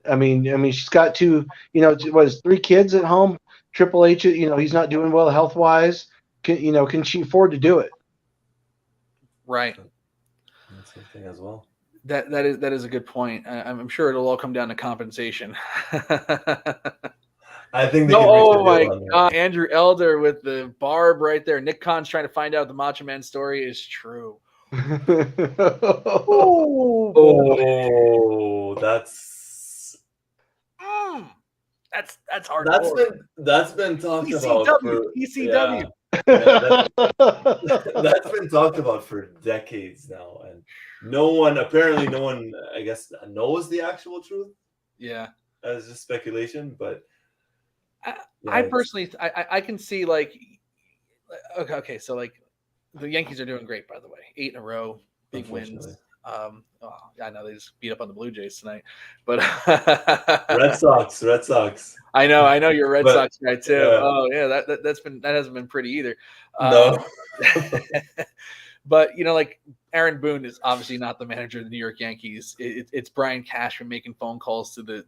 I mean, she's got two, three kids at home. Triple H, he's not doing well health wise. Can she afford to do it? Right. That's the thing as well. That is a good point. I'm sure it'll all come down to compensation. I think they no, can oh my on God, Andrew Elder with the barb right there. Nick Khan's trying to find out the Macho Man story is true. Oh, that's hardcore. That's been talked about for ECW. Yeah, that's been talked about for decades now, and no one, I guess, knows the actual truth. Yeah, as just speculation, but I personally, I can see like, okay, so like the Yankees are doing great, by the way, 8 in a row, big wins. I know they just beat up on the Blue Jays tonight, but Red Sox. I know you're a Red Sox guy too. Yeah. Oh yeah, that hasn't been pretty either. No. But like Aaron Boone is obviously not the manager of the New York Yankees. It's Brian Cashman making phone calls to the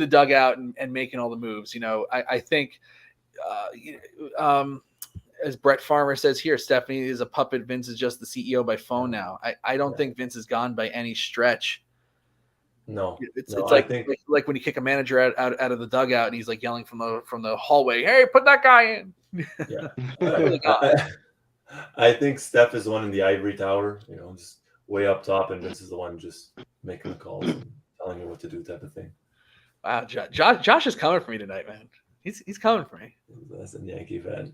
dugout and making all the moves. I think as Brett Farmer says here, Stephanie is a puppet. Vince is just the CEO by phone now. I don't think Vince is gone by any stretch. No, it's like when you kick a manager out of the dugout and he's like yelling from the hallway, "Hey, put that guy in." Yeah. I think Steph is the one in the ivory tower, just way up top, and Vince is the one just making the calls and telling you what to do, type of thing. Wow, Josh is coming for me tonight, man. He's coming for me. That's a Yankee fan.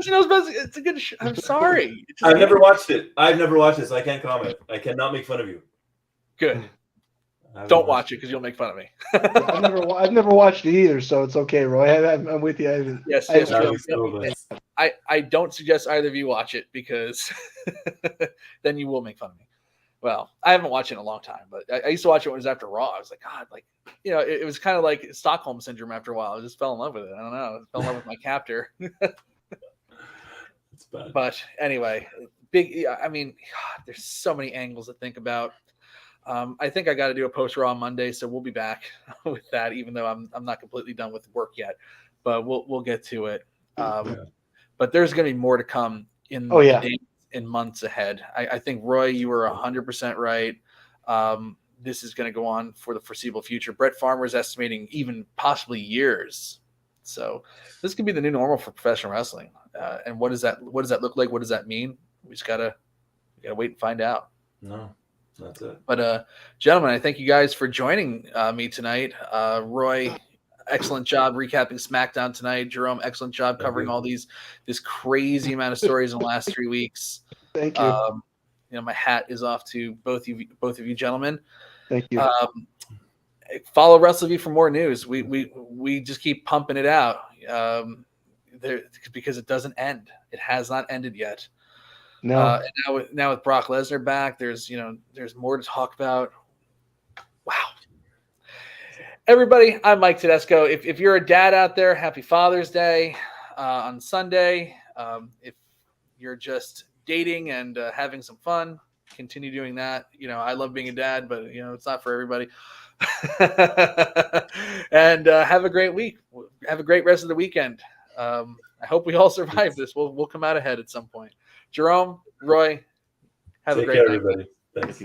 He knows best. It's a good. I'm sorry. I've never watched it, so I can't comment. I cannot make fun of you. Good. Don't watch it because you'll make fun of me. I've never watched it either, so it's okay, Roy. I'm with you. Yes. I don't suggest either of you watch it because then you will make fun of me. Well, I haven't watched it in a long time, but I used to watch it when it was after Raw. I was like, God, it was kind of like Stockholm syndrome after a while. I just fell in love with it. I don't know. I fell in love with my captor. It's bad. But anyway, there's so many angles to think about. I think I got to do a post Raw on Monday, so we'll be back with that, even though I'm not completely done with work yet, but we'll get to it. But there's going to be more to come in months ahead. I think, Roy, you were 100% right. This is going to go on for the foreseeable future. Brett Farmer is estimating even possibly years. So this could be the new normal for professional wrestling. And what does that look like? What does that mean? We just gotta wait and find out. No, that's it. But gentlemen, I thank you guys for joining me tonight. Roy, excellent job recapping SmackDown tonight. Jerome, excellent job covering all this crazy amount of stories in the last 3 weeks. Thank you. My hat is off to both of you gentlemen. Thank you. Follow Wrestleview for more news. We just keep pumping it out because it doesn't end. It has not ended yet. No. And now with Brock Lesnar back, there's more to talk about. Wow. Everybody, I'm Mike Tedesco. If you're a dad out there, happy Father's Day on Sunday. If you're just dating and having some fun, continue doing that. I love being a dad, but it's not for everybody. And have a great week. Have a great rest of the weekend. I hope we all survive this. We'll come out ahead at some point. Jerome, Roy, have a great night. Take care, everybody. Thanks.